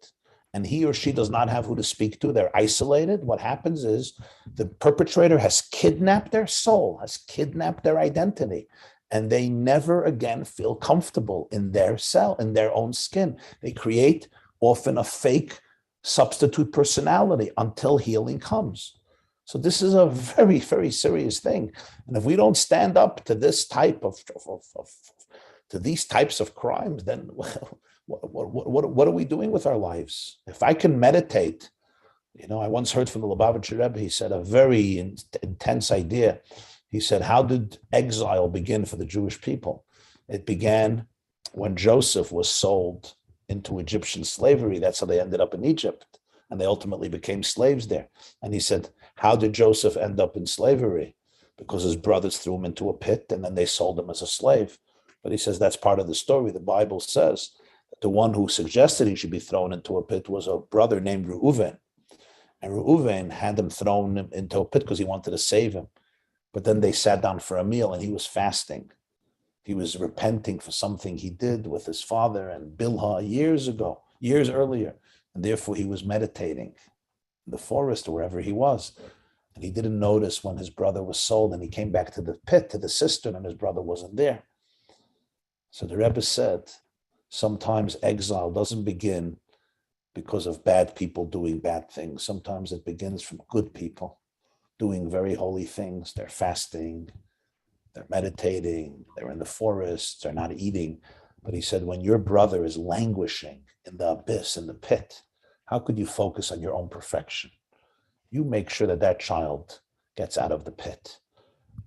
B: and he or she does not have who to speak to, they're isolated, what happens is the perpetrator has kidnapped their soul, has kidnapped their identity, and they never again feel comfortable in their cell, in their own skin. They create often a fake substitute personality until healing comes. So this is a very, very serious thing. And if we don't stand up to this type to these types of crimes, then what are we doing with our lives? If I can meditate, I once heard from the Lubavitcher Rebbe, he said a very intense idea. He said, how did exile begin for the Jewish people? It began when Joseph was sold into Egyptian slavery. That's how they ended up in Egypt. And they ultimately became slaves there. And he said, how did Joseph end up in slavery? Because his brothers threw him into a pit and then they sold him as a slave. But he says that's part of the story. The Bible says that the one who suggested he should be thrown into a pit was a brother named Reuven. And Reuven had him thrown into a pit because he wanted to save him. But then they sat down for a meal and he was fasting. He was repenting for something he did with his father and Bilhah years earlier. And therefore he was meditating in the forest or wherever he was. And he didn't notice when his brother was sold, and he came back to the pit, to the cistern, and his brother wasn't there. So the Rebbe said, sometimes exile doesn't begin because of bad people doing bad things. Sometimes it begins from good people doing very holy things. They're fasting, they're meditating, they're in the forest, they're not eating. But he said, when your brother is languishing in the abyss, in the pit, how could you focus on your own perfection? You make sure that that child gets out of the pit.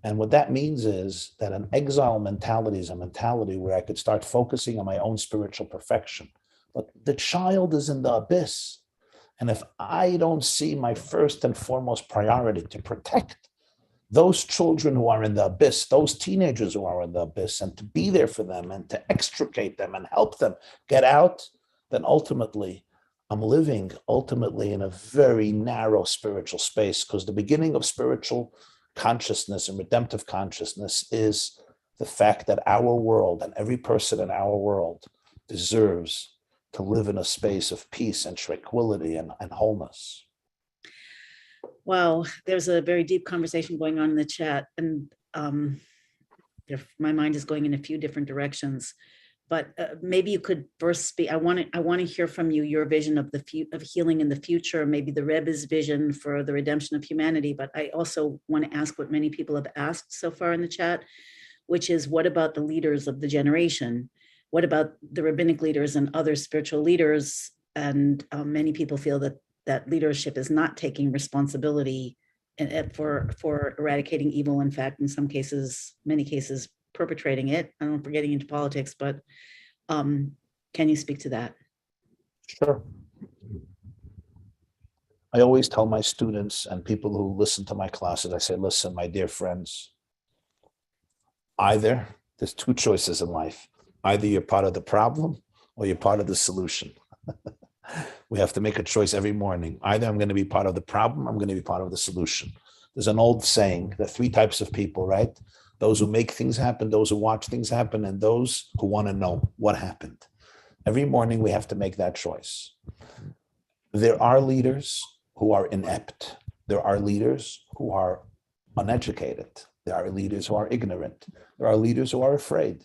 B: And what that means is that an exile mentality is a mentality where I could start focusing on my own spiritual perfection. But the child is in the abyss. And if I don't see my first and foremost priority to protect those children who are in the abyss, those teenagers who are in the abyss, and to be there for them and to extricate them and help them get out, then ultimately I'm living in a very narrow spiritual space, because the beginning of spiritual consciousness and redemptive consciousness is the fact that our world and every person in our world deserves to live in a space of peace and tranquility and wholeness.
A: Wow, there's a very deep conversation going on in the chat, and my mind is going in a few different directions. But maybe you could first speak. I want to hear from you your vision of of healing in the future, maybe the Rebbe's vision for the redemption of humanity. But I also want to ask what many people have asked so far in the chat, which is, what about the leaders of the generation? What about the rabbinic leaders and other spiritual leaders? And many people feel that leadership is not taking responsibility for eradicating evil. In fact, in some cases, many cases, perpetrating it. I don't know if we're getting into politics, but can you speak to that?
B: Sure. I always tell my students and people who listen to my classes, I say, listen, my dear friends, either there's two choices in life. Either you're part of the problem or you're part of the solution. We have to make a choice every morning. Either I'm going to be part of the problem, I'm going to be part of the solution. There's an old saying, there are three types of people, right? Those who make things happen, those who watch things happen, and those who want to know what happened. Every morning we have to make that choice. There are leaders who are inept. There are leaders who are uneducated. There are leaders who are ignorant. There are leaders who are afraid.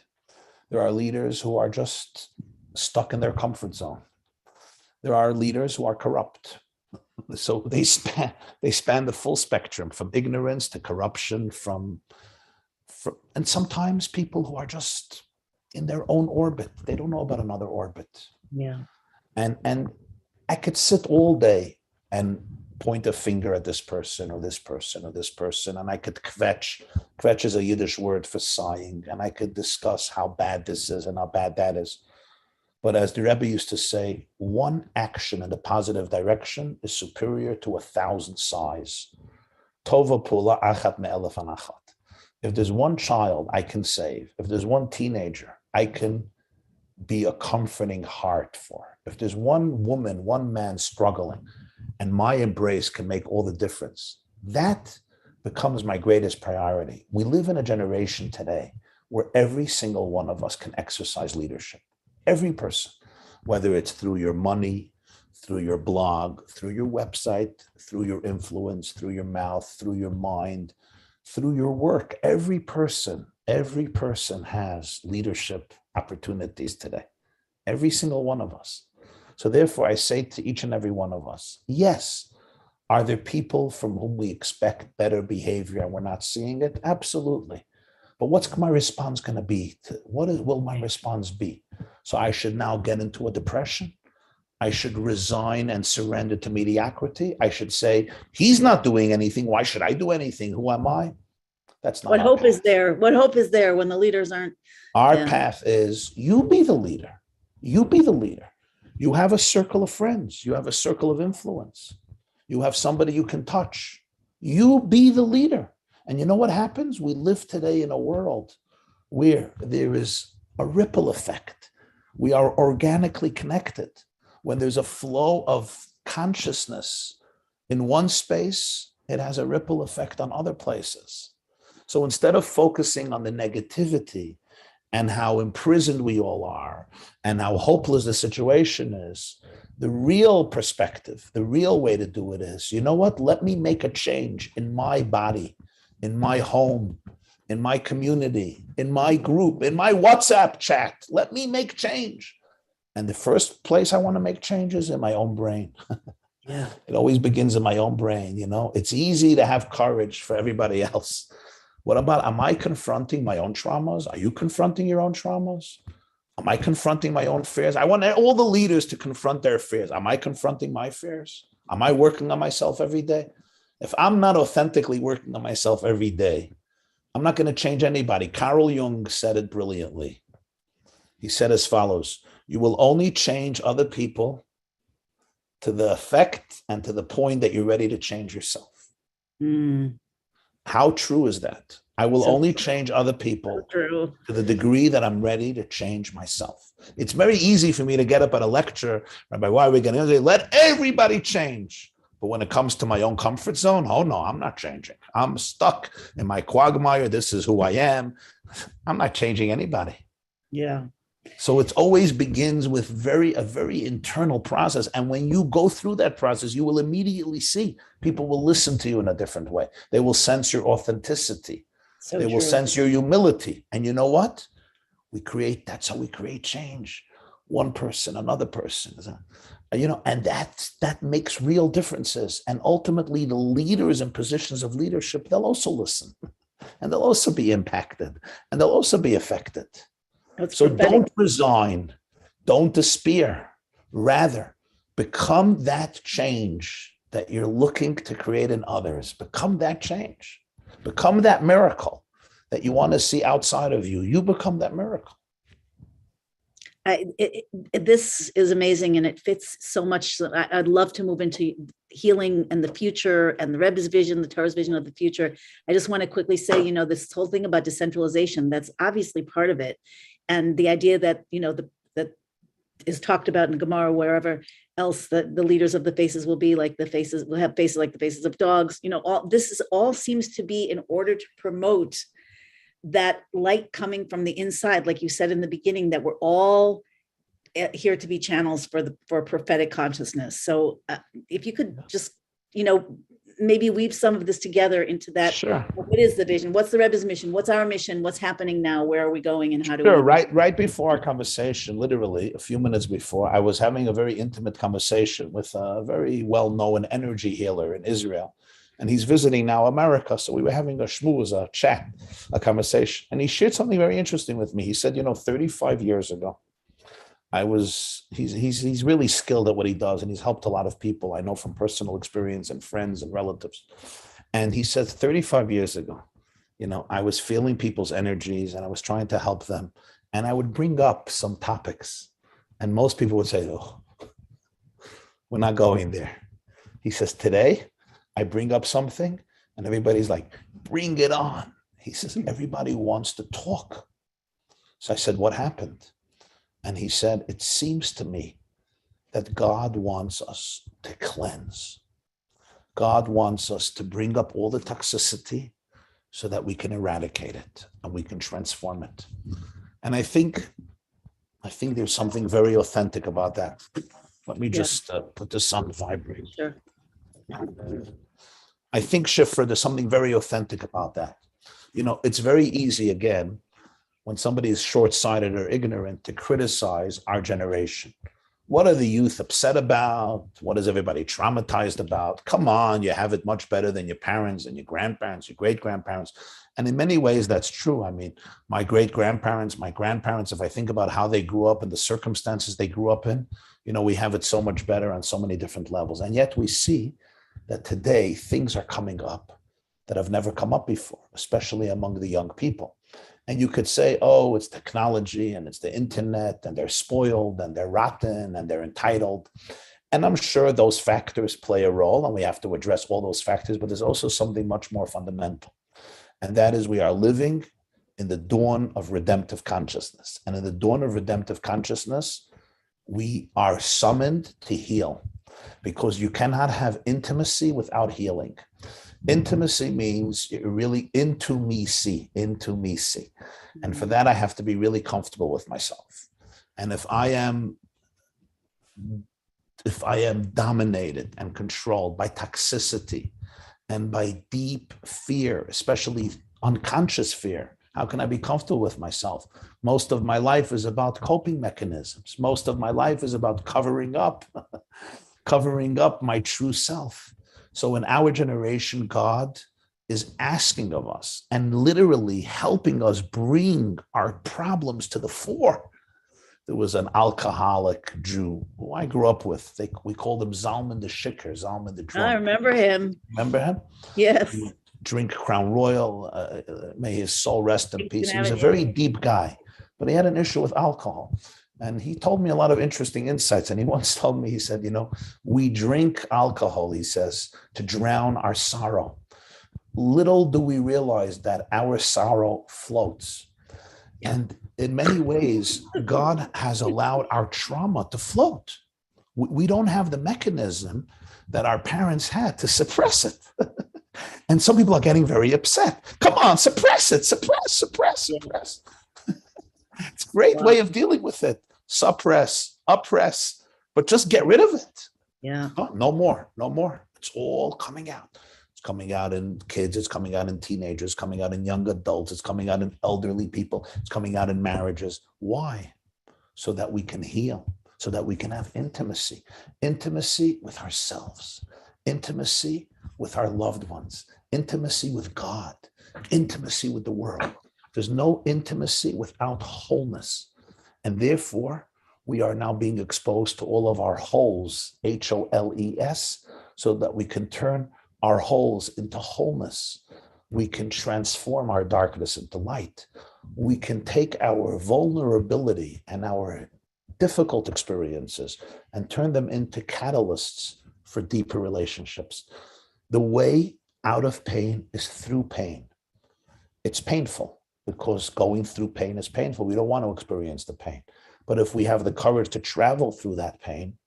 B: There are leaders who are just stuck in their comfort zone. There are leaders who are corrupt. So they span the full spectrum, from ignorance to corruption, and sometimes people who are just in their own orbit. They don't know about another orbit.
A: Yeah.
B: And I could sit all day and point a finger at this person or this person or this person, and I could kvetch. Kvetch is a Yiddish word for sighing, and I could discuss how bad this is and how bad that is. But as the Rebbe used to say, one action in the positive direction is superior to 1,000 sighs. Tova pula achat me'elef anachat. If there's one child I can save, if there's one teenager I can be a comforting heart for, if there's one woman, one man struggling, and my embrace can make all the difference, that becomes my greatest priority. We live in a generation today where every single one of us can exercise leadership. Every person, whether it's through your money, through your blog, through your website, through your influence, through your mouth, through your mind, through your work. Every person has leadership opportunities today. Every single one of us. So therefore, I say to each and every one of us, yes, are there people from whom we expect better behavior and we're not seeing it? Absolutely. But what's my response going to be? Will my response be? So I should now get into a depression? I should resign and surrender to mediocrity? I should say, he's not doing anything. Why should I do anything? Who am I? That's not
A: what hope is there. What hope is there when the leaders aren't?
B: Our path is, you be the leader. You be the leader. You have a circle of friends. You have a circle of influence. You have somebody you can touch. You be the leader. And you know what happens? We live today in a world where there is a ripple effect. We are organically connected. When there's a flow of consciousness in one space, it has a ripple effect on other places. So instead of focusing on the negativity and how imprisoned we all are and how hopeless the situation is, the real perspective, the real way to do it is, you know what? Let me make a change in my body, in my home, in my community, in my group, in my WhatsApp chat. Let me make change. And the first place I want to make changes in my own brain.
A: Yeah.
B: It always begins in my own brain. It's easy to have courage for everybody else. What about, am I confronting my own traumas? Are you confronting your own traumas? Am I confronting my own fears? I want all the leaders to confront their fears. Am I confronting my fears? Am I working on myself every day? If I'm not authentically working on myself every day, I'm not going to change anybody. Carl Jung said it brilliantly. He said as follows: you will only change other people to the effect and to the point that you're ready to change yourself. How true is that? I will only change other people to the degree that I'm ready to change myself. It's very easy for me to get up at a lecture, Rabbi, why are we going to say, let everybody change? But when it comes to my own comfort zone, oh no, I'm not changing. I'm stuck in my quagmire. This is who I am. I'm not changing anybody.
A: Yeah.
B: So it always begins with a very internal process. And when you go through that process, you will immediately see people will listen to you in a different way. They will sense your authenticity. They will sense your humility. And you know what? That's how we create change. One person, another person, and that makes real differences. And ultimately, the leaders in positions of leadership, they'll also listen, and they'll also be impacted, and they'll also be affected. So don't resign, don't despair. Rather, become that change that you're looking to create in others. Become that change. Become that miracle that you want to see outside of you. You become that miracle.
A: This is amazing, and it fits so much. I'd love to move into healing and the future and the Rebbe's vision, the Torah's vision of the future. I just want to quickly say, this whole thing about decentralization, that's obviously part of it. And the idea that, that is talked about in Gemara, wherever else, that the leaders of the faces will be like the faces, will have faces like the faces of dogs. All seems to be in order to promote that light coming from the inside, like you said in the beginning, that we're all here to be channels for prophetic consciousness. So if you could just, maybe weave some of this together into that.
B: Sure.
A: What is the vision? What's the Rebbe's mission? What's our mission? What's happening now? Where are we going? And how do we?
B: Right before our conversation, literally a few minutes before, I was having a very intimate conversation with a very well-known energy healer in Israel. And he's visiting now America. So we were having a schmooze, a chat, a conversation. And he shared something very interesting with me. He said, 35 years ago, he's really skilled at what he does, and he's helped a lot of people. I know from personal experience and friends and relatives. And he said 35 years ago, I was feeling people's energies and I was trying to help them. And I would bring up some topics and most people would say, oh, we're not going there. He says, today I bring up something and everybody's like, bring it on. He says, everybody wants to talk. So I said, what happened? And he said, it seems to me that God wants us to cleanse. God wants us to bring up all the toxicity so that we can eradicate it and we can transform it. And I think there's something very authentic about that. Let me just put this on vibrate.
A: Sure.
B: I think, Shifra, there's something very authentic about that. It's very easy, again, when somebody is short-sighted or ignorant, to criticize our generation. What are the youth upset about? What is everybody traumatized about? Come on, you have it much better than your parents and your grandparents, your great-grandparents. And in many ways, that's true. I mean, my great-grandparents, my grandparents, if I think about how they grew up and the circumstances they grew up in, we have it so much better on so many different levels. And yet we see that today things are coming up that have never come up before, especially among the young people. And you could say, oh, it's technology and it's the internet and they're spoiled and they're rotten and they're entitled. And I'm sure those factors play a role and we have to address all those factors, but there's also something much more fundamental. And that is we are living in the dawn of redemptive consciousness. And in the dawn of redemptive consciousness, we are summoned to heal, because you cannot have intimacy without healing. Intimacy means you're really into me see. And for that, I have to be really comfortable with myself. And if I am dominated and controlled by toxicity and by deep fear, especially unconscious fear, how can I be comfortable with myself? Most of my life is about coping mechanisms. Most of my life is about covering up my true self. So in our generation, God is asking of us and literally helping us bring our problems to the fore. there was an alcoholic Jew who I grew up with. We called him Zalman the Shikker, Zalman the drunk.
A: I remember him.
B: Remember him?
A: Yes.
B: He would drink Crown Royal. May his soul rest in peace. He was a
A: Yeah.
B: very deep guy, but he had an issue with alcohol. And he told me a lot of interesting insights. And he once told me, he said, we drink alcohol, he says, to drown our sorrow. Little do we realize that our sorrow floats. And in many ways, God has allowed our trauma to float. We don't have the mechanism that our parents had to suppress it. And some people are getting very upset. Come on, suppress it, suppress. It's a great way of dealing with it. Suppress, oppress, but just get rid of it.
A: Yeah.
B: Oh, no more. It's all coming out. It's coming out in kids. It's coming out in teenagers. It's coming out in young adults. It's coming out in elderly people. It's coming out in marriages. Why? So that we can heal, so that we can have intimacy with ourselves, intimacy with our loved ones, intimacy with God, intimacy with the world. There's no intimacy without wholeness. And therefore, we are now being exposed to all of our holes, HOLES, so that we can turn our holes into wholeness. We can transform our darkness into light. We can take our vulnerability and our difficult experiences and turn them into catalysts for deeper relationships. The way out of pain is through pain. It's painful because going through pain is painful. We don't want to experience the pain. But if we have the courage to travel through that pain,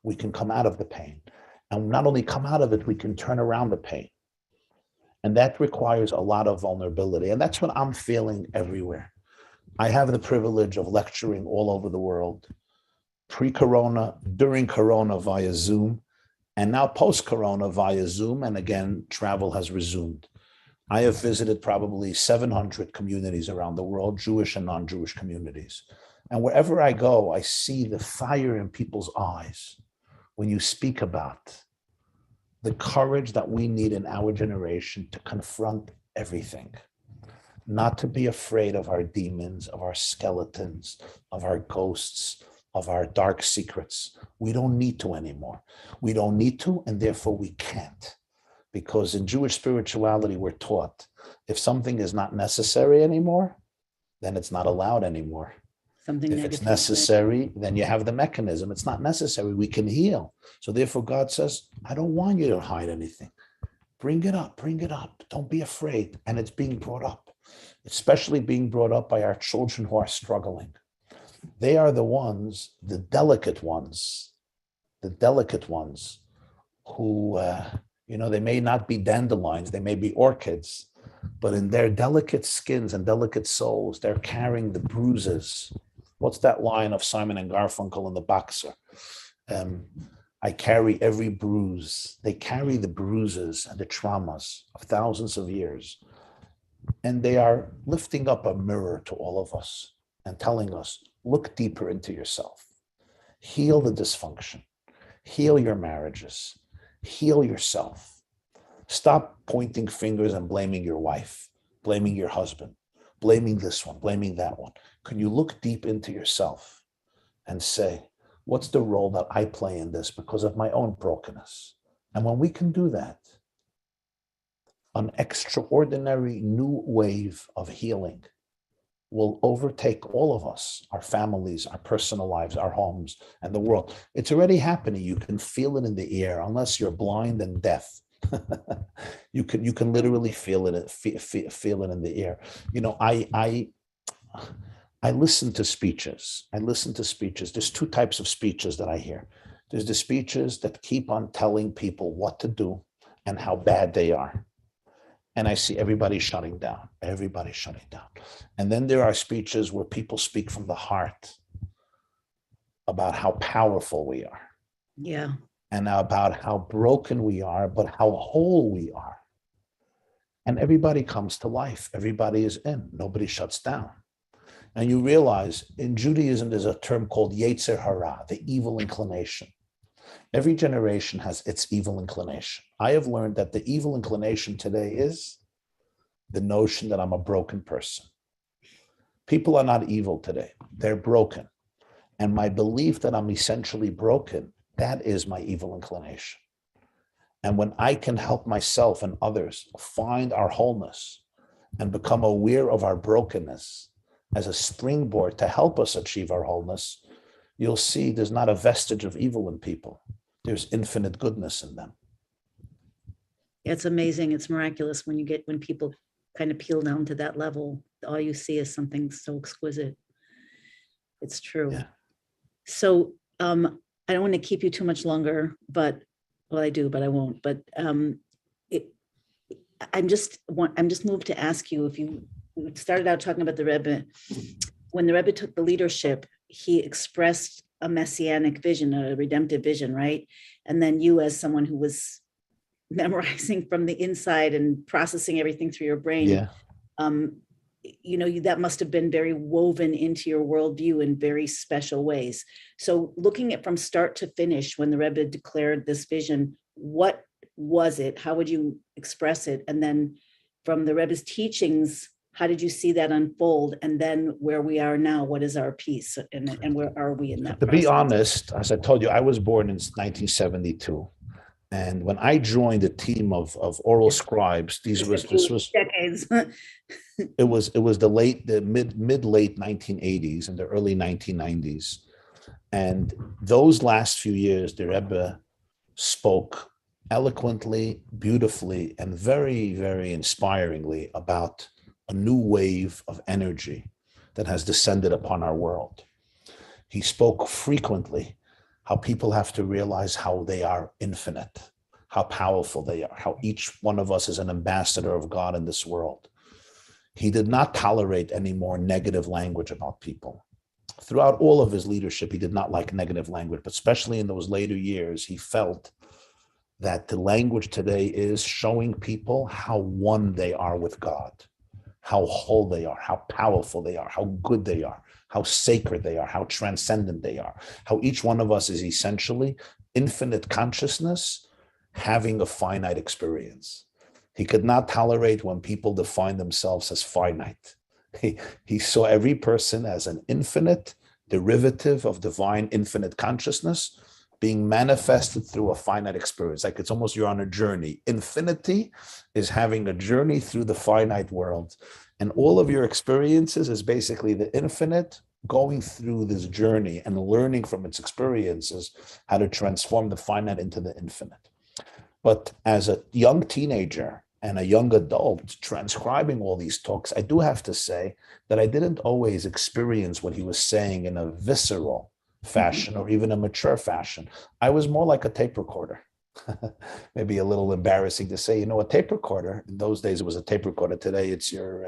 B: we can come out of the pain. And not only come out of it, we can turn around the pain. And that requires a lot of vulnerability. And that's what I'm feeling everywhere. I have the privilege of lecturing all over the world, pre-corona, during corona via Zoom, and now post-corona via Zoom. And again, travel has resumed. I have visited probably 700 communities around the world, Jewish and non-Jewish communities. And wherever I go, I see the fire in people's eyes when you speak about the courage that we need in our generation to confront everything, not to be afraid of our demons, of our skeletons, of our ghosts, of our dark secrets. We don't need to anymore. We don't need to, and therefore we can't. Because in Jewish spirituality, we're taught if something is not necessary anymore, then it's not allowed anymore.
A: Something
B: if
A: negative.
B: It's necessary, then you have the mechanism. It's not necessary. We can heal. So therefore, God says, I don't want you to hide anything. Bring it up. Don't be afraid. And it's being brought up, especially being brought up by our children who are struggling. They are the ones, the delicate ones who, they may not be dandelions, they may be orchids, but in their delicate skins and delicate souls, they're carrying the bruises. What's that line of Simon and Garfunkel in The Boxer? I carry every bruise. They carry the bruises and the traumas of thousands of years. And they are lifting up a mirror to all of us and telling us, look deeper into yourself. Heal the dysfunction. Heal your marriages. Heal yourself. Stop pointing fingers and blaming your wife, blaming your husband, blaming this one, blaming that one. Can you look deep into yourself and say, what's the role that I play in this because of my own brokenness? And when we can do that, an extraordinary new wave of healing will overtake all of us, our families, our personal lives, our homes, and the world. It's already happening. You can feel it in the air, unless you're blind and deaf. You can literally feel it in the air. I listen to speeches. There's two types of speeches that I hear. There's the speeches that keep on telling people what to do and how bad they are. And I see everybody shutting down. And then there are speeches where people speak from the heart about how powerful we are.
A: Yeah.
B: And about how broken we are, but how whole we are. And everybody comes to life. Everybody is in. Nobody shuts down. And you realize in Judaism, there's a term called Yetzer Hara, the evil inclination. Every generation has its evil inclination. I have learned that the evil inclination today is the notion that I'm a broken person. People are not evil today. They're broken. And my belief that I'm essentially broken, that is my evil inclination. And when I can help myself and others find our wholeness and become aware of our brokenness as a springboard to help us achieve our wholeness, you'll see there's not a vestige of evil in people. There's infinite goodness in them.
A: It's amazing. It's miraculous when people kind of peel down to that level. All you see is something so exquisite. It's true.
B: Yeah.
A: So I don't want to keep you too much longer, but well, I do, but I won't. But I'm just moved to ask you, if you started out talking about the Rebbe, when the Rebbe took the leadership, he expressed a messianic vision, a redemptive vision, right? And then you, as someone who was memorizing from the inside and processing everything through your brain,
B: Yeah.
A: That must have been very woven into your worldview in very special ways. So looking at from start to finish, when the Rebbe declared this vision, what was it? How would you express it? And then from the Rebbe's teachings, how did you see that unfold? And then where we are now, what is our piece? And where are we in that
B: To
A: process?
B: be honest, as I told you, I was born in 1972. And when I joined a team of oral scribes, this was
A: decades.
B: it was the mid late 1980s and the early 1990s. And those last few years, the Rebbe spoke eloquently, beautifully, and very, very inspiringly about a new wave of energy that has descended upon our world. He spoke frequently how people have to realize how they are infinite, how powerful they are, how each one of us is an ambassador of God in this world. He did not tolerate any more negative language about people. Throughout all of his leadership, he did not like negative language, but especially in those later years, he felt that the language today is showing people how one they are with God, how whole they are, how powerful they are, how good they are, how sacred they are, how transcendent they are, how each one of us is essentially infinite consciousness having a finite experience. He could not tolerate when people define themselves as finite. He saw every person as an infinite derivative of divine infinite consciousness being manifested through a finite experience. Like it's almost you're on a journey. Infinity is having a journey through the finite world. And all of your experiences is basically the infinite going through this journey and learning from its experiences how to transform the finite into the infinite. But as a young teenager and a young adult transcribing all these talks, I do have to say that I didn't always experience what he was saying in a visceral fashion or even a mature fashion. I was more like a tape recorder. Maybe a little embarrassing to say, a tape recorder. In those days, it was a tape recorder. Today, it's your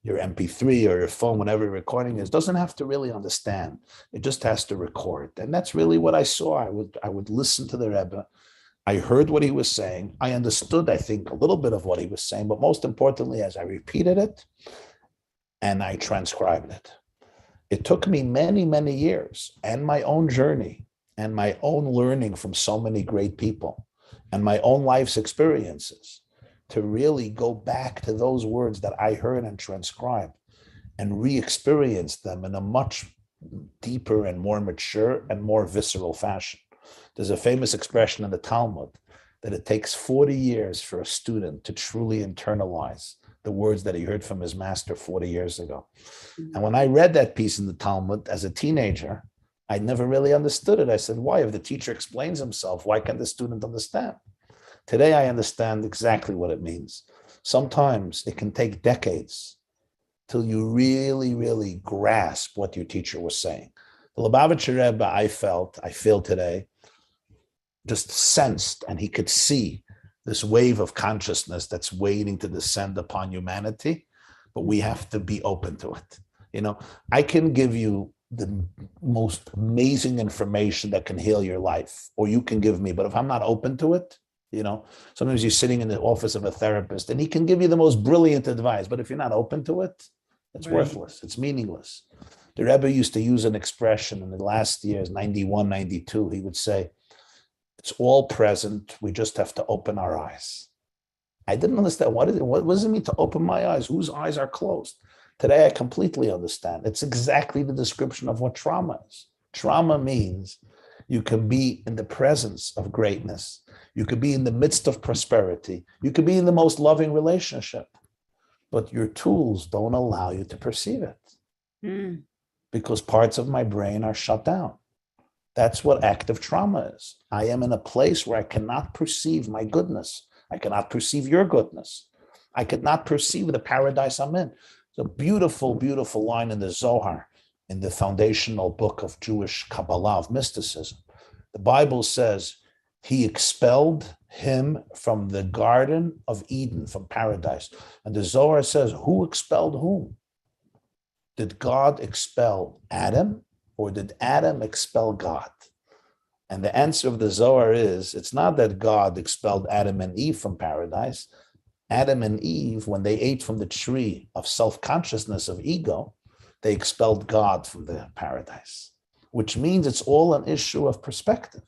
B: MP3 or your phone, whatever your recording is. Doesn't have to really understand. It just has to record. And that's really what I saw. I would listen to the Rebbe. I heard what he was saying. I understood, I think, a little bit of what he was saying. But most importantly, as I repeated it and I transcribed it. It took me many, many years and my own journey and my own learning from so many great people and my own life's experiences to really go back to those words that I heard and transcribed and re-experience them in a much deeper and more mature and more visceral fashion. There's a famous expression in the Talmud that it takes 40 years for a student to truly internalize the words that he heard from his master 40 years ago. And when I read that piece in the Talmud as a teenager, I never really understood it. I said, why? If the teacher explains himself, why can't the student understand? Today, I understand exactly what it means. Sometimes it can take decades till you really, really grasp what your teacher was saying. The Lubavitcher Rebbe, I feel today, just sensed and he could see this wave of consciousness that's waiting to descend upon humanity, but we have to be open to it. I can give you the most amazing information that can heal your life, or you can give me, but if I'm not open to it, sometimes you're sitting in the office of a therapist and he can give you the most brilliant advice, but if you're not open to it, it's worthless, it's meaningless. The Rebbe used to use an expression in the last years, 91, 92, he would say, it's all present. We just have to open our eyes. I didn't understand. What does it mean to open my eyes? Whose eyes are closed? Today, I completely understand. It's exactly the description of what trauma is. Trauma means you can be in the presence of greatness. You could be in the midst of prosperity. You could be in the most loving relationship, but your tools don't allow you to perceive it because parts of my brain are shut down. That's what active trauma is. I am in a place where I cannot perceive my goodness. I cannot perceive your goodness. I could not perceive the paradise I'm in. It's a beautiful, beautiful line in the Zohar, in the foundational book of Jewish Kabbalah, of mysticism. The Bible says he expelled him from the Garden of Eden, from paradise. And the Zohar says, who expelled whom? Did God expel Adam, or did Adam expel God? And the answer of the Zohar is, it's not that God expelled Adam and Eve from paradise. Adam and Eve, when they ate from the tree of self-consciousness, of ego, they expelled God from the paradise, which means it's all an issue of perspective.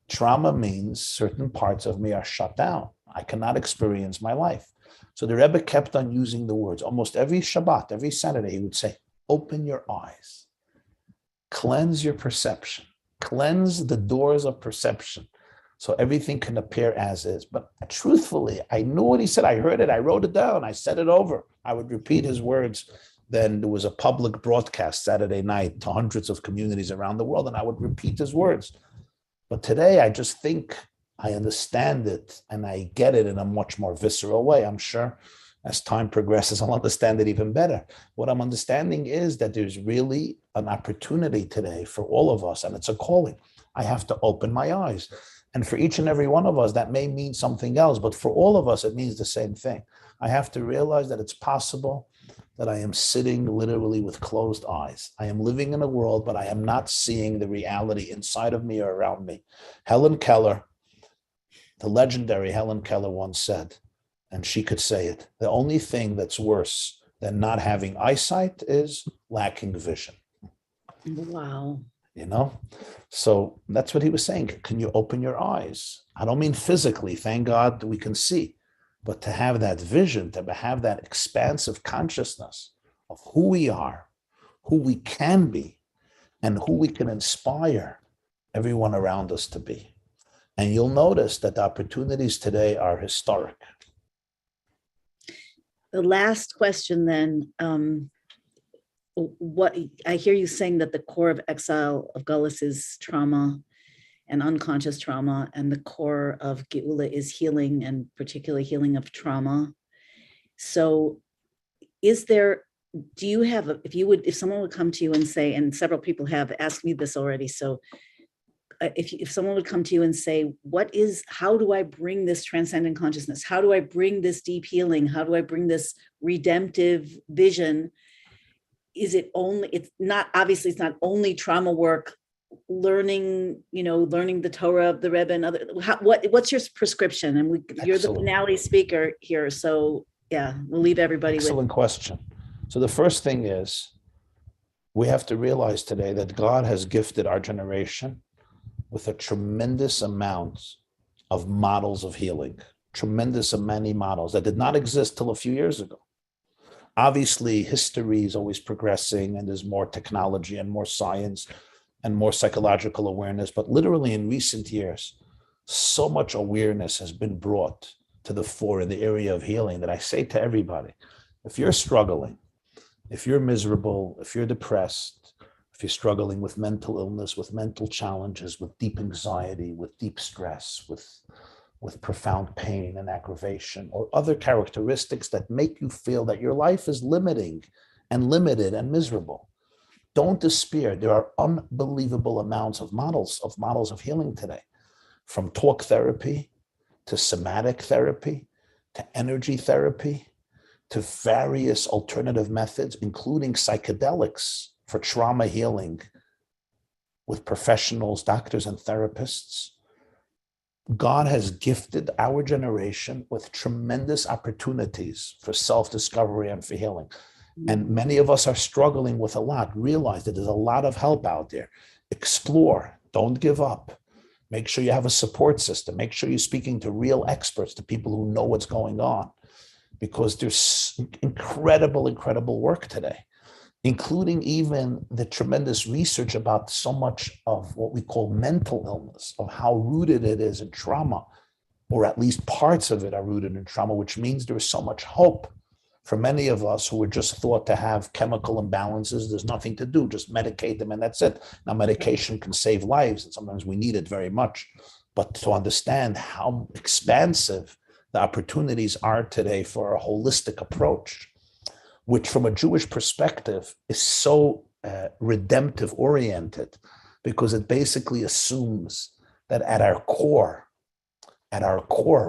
B: Trauma means certain parts of me are shut down. I cannot experience my life. So the Rebbe kept on using the words. Almost every Shabbat, every Saturday, he would say, open your eyes, cleanse your perception, cleanse the doors of perception so everything can appear as is. But truthfully, I knew what he said. I heard it. I wrote it down. I said it over. I would repeat his words. Then there was a public broadcast Saturday night to hundreds of communities around the world, and I would repeat his words. But today, I just think I understand it and I get it in a much more visceral way. I'm sure as time progresses, I'll understand it even better. What I'm understanding is that there's really an opportunity today for all of us, and it's a calling. I have to open my eyes. And for each and every one of us, that may mean something else, but for all of us, it means the same thing. I have to realize that it's possible that I am sitting literally with closed eyes. I am living in a world, but I am not seeing the reality inside of me or around me. Helen Keller, the legendary Helen Keller, once said, and she could say it, the only thing that's worse than not having eyesight is lacking vision.
A: Wow.
B: You know? So that's what he was saying. Can you open your eyes? I don't mean physically, thank God we can see, but to have that vision, to have that expansive consciousness of who we are, who we can be, and who we can inspire everyone around us to be. And you'll notice that the opportunities today are historic.
A: The last question then, what I hear you saying that the core of exile of Gullus is trauma and unconscious trauma, and the core of Geula is healing, and particularly healing of trauma. So do you have, if someone would come to you and say, and several people have asked me this already, so if someone would come to you and say, how do I bring this transcendent consciousness? How do I bring this deep healing? How do I bring this redemptive vision? It's not only trauma work, learning the Torah of the Rebbe and other, what's your prescription? And you're the finale speaker here. So yeah, we'll leave everybody with.
B: Excellent question. So the first thing is, we have to realize today that God has gifted our generation with a tremendous amount of models of healing, many models that did not exist till a few years ago. Obviously, history is always progressing and there's more technology and more science and more psychological awareness. But literally in recent years, so much awareness has been brought to the fore in the area of healing that I say to everybody, if you're struggling, if you're miserable, if you're depressed, if you're struggling with mental illness, with mental challenges, with deep anxiety, with deep stress, with profound pain and aggravation, or other characteristics that make you feel that your life is limiting and limited and miserable, don't despair. There are unbelievable amounts of models of healing today, from talk therapy to somatic therapy to energy therapy to various alternative methods, including psychedelics for trauma healing with professionals, doctors, and therapists. God has gifted our generation with tremendous opportunities for self-discovery and for healing. And many of us are struggling with a lot. Realize that there's a lot of help out there. Explore, don't give up. Make sure you have a support system. Make sure you're speaking to real experts, to people who know what's going on, because there's incredible work today. including even the tremendous research about so much of what we call mental illness, of how rooted it is in trauma, or at least parts of it are rooted in trauma, which means there is so much hope for many of us who were just thought to have chemical imbalances. There's nothing to do, just medicate them and that's it. Now, medication can save lives, and sometimes we need it very much. But to understand how expansive the opportunities are today for a holistic approach, which from a Jewish perspective is so redemptive oriented, because it basically assumes that at our core,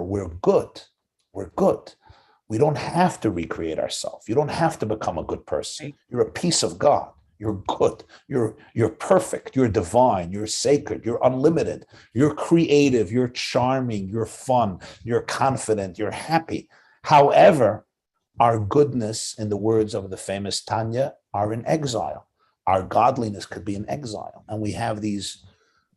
B: we're good. We're good. We don't have to recreate ourselves. You don't have to become a good person. You're a piece of God. You're good. You're perfect. You're divine. You're sacred. You're unlimited. You're creative. You're charming. You're fun. You're confident. You're happy. However, our goodness, in the words of the famous Tanya, are in exile. Our godliness could be in exile. And we have these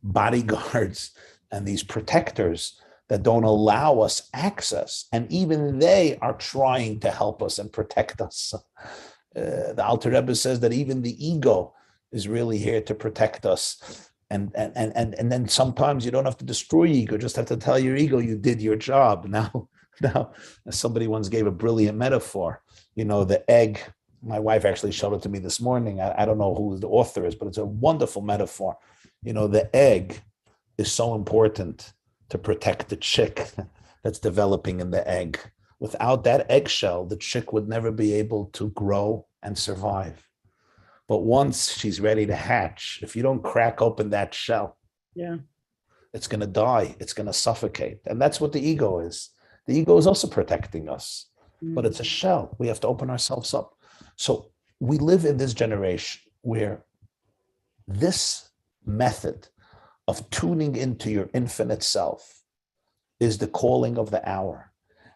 B: bodyguards and these protectors that don't allow us access. And even they are trying to help us and protect us. The Alter Rebbe says that even the ego is really here to protect us. And then sometimes you don't have to destroy your ego, just have to tell your ego you did your job. Now, somebody once gave a brilliant metaphor. The egg, my wife actually showed it to me this morning. I don't know who the author is, but it's a wonderful metaphor. The egg is so important to protect the chick that's developing in the egg. Without that eggshell, the chick would never be able to grow and survive. But once she's ready to hatch, if you don't crack open that shell, it's going to die. It's going to suffocate. And that's what the ego is. The ego is also protecting us, but it's a shell. We have to open ourselves up. So we live in this generation where this method of tuning into your infinite self is the calling of the hour.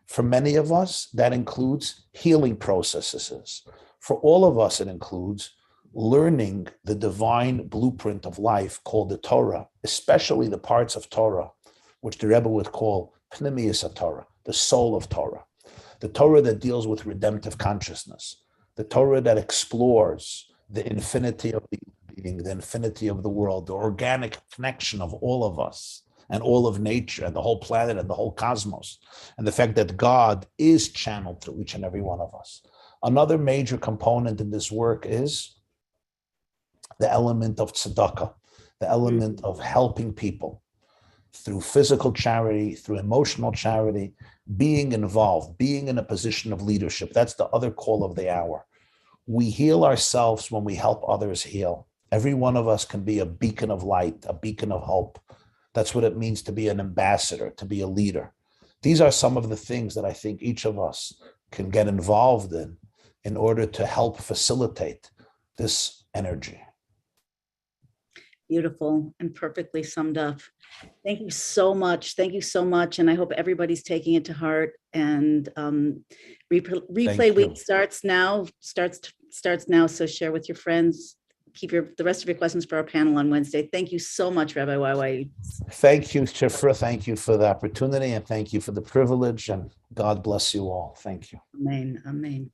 B: For many of us, that includes healing processes. For all of us, it includes learning the divine blueprint of life called the Torah, especially the parts of Torah, which the Rebbe would call Pnimiyus Torah, the soul of Torah, the Torah that deals with redemptive consciousness, the Torah that explores the infinity of the being, the infinity of the world, the organic connection of all of us and all of nature and the whole planet and the whole cosmos, and the fact that God is channeled through each and every one of us. Another major component in this work is the element of tzedakah, the element of helping people through physical charity, through emotional charity, being involved, being in a position of leadership. That's the other call of the hour. We heal ourselves when we help others heal. Every one of us can be a beacon of light, a beacon of hope. That's what it means to be an ambassador, to be a leader. These are some of the things that I think each of us can get involved in order to help facilitate this energy.
A: Beautiful and perfectly summed up. Thank you so much. Thank you so much. And I hope everybody's taking it to heart. And replay week starts now. So share with your friends. Keep the rest of your questions for our panel on Wednesday. Thank you so much, Rabbi YY.
B: Thank you, Shifra. Thank you for the opportunity and thank you for the privilege. And God bless you all. Thank you.
A: Amen. Amen.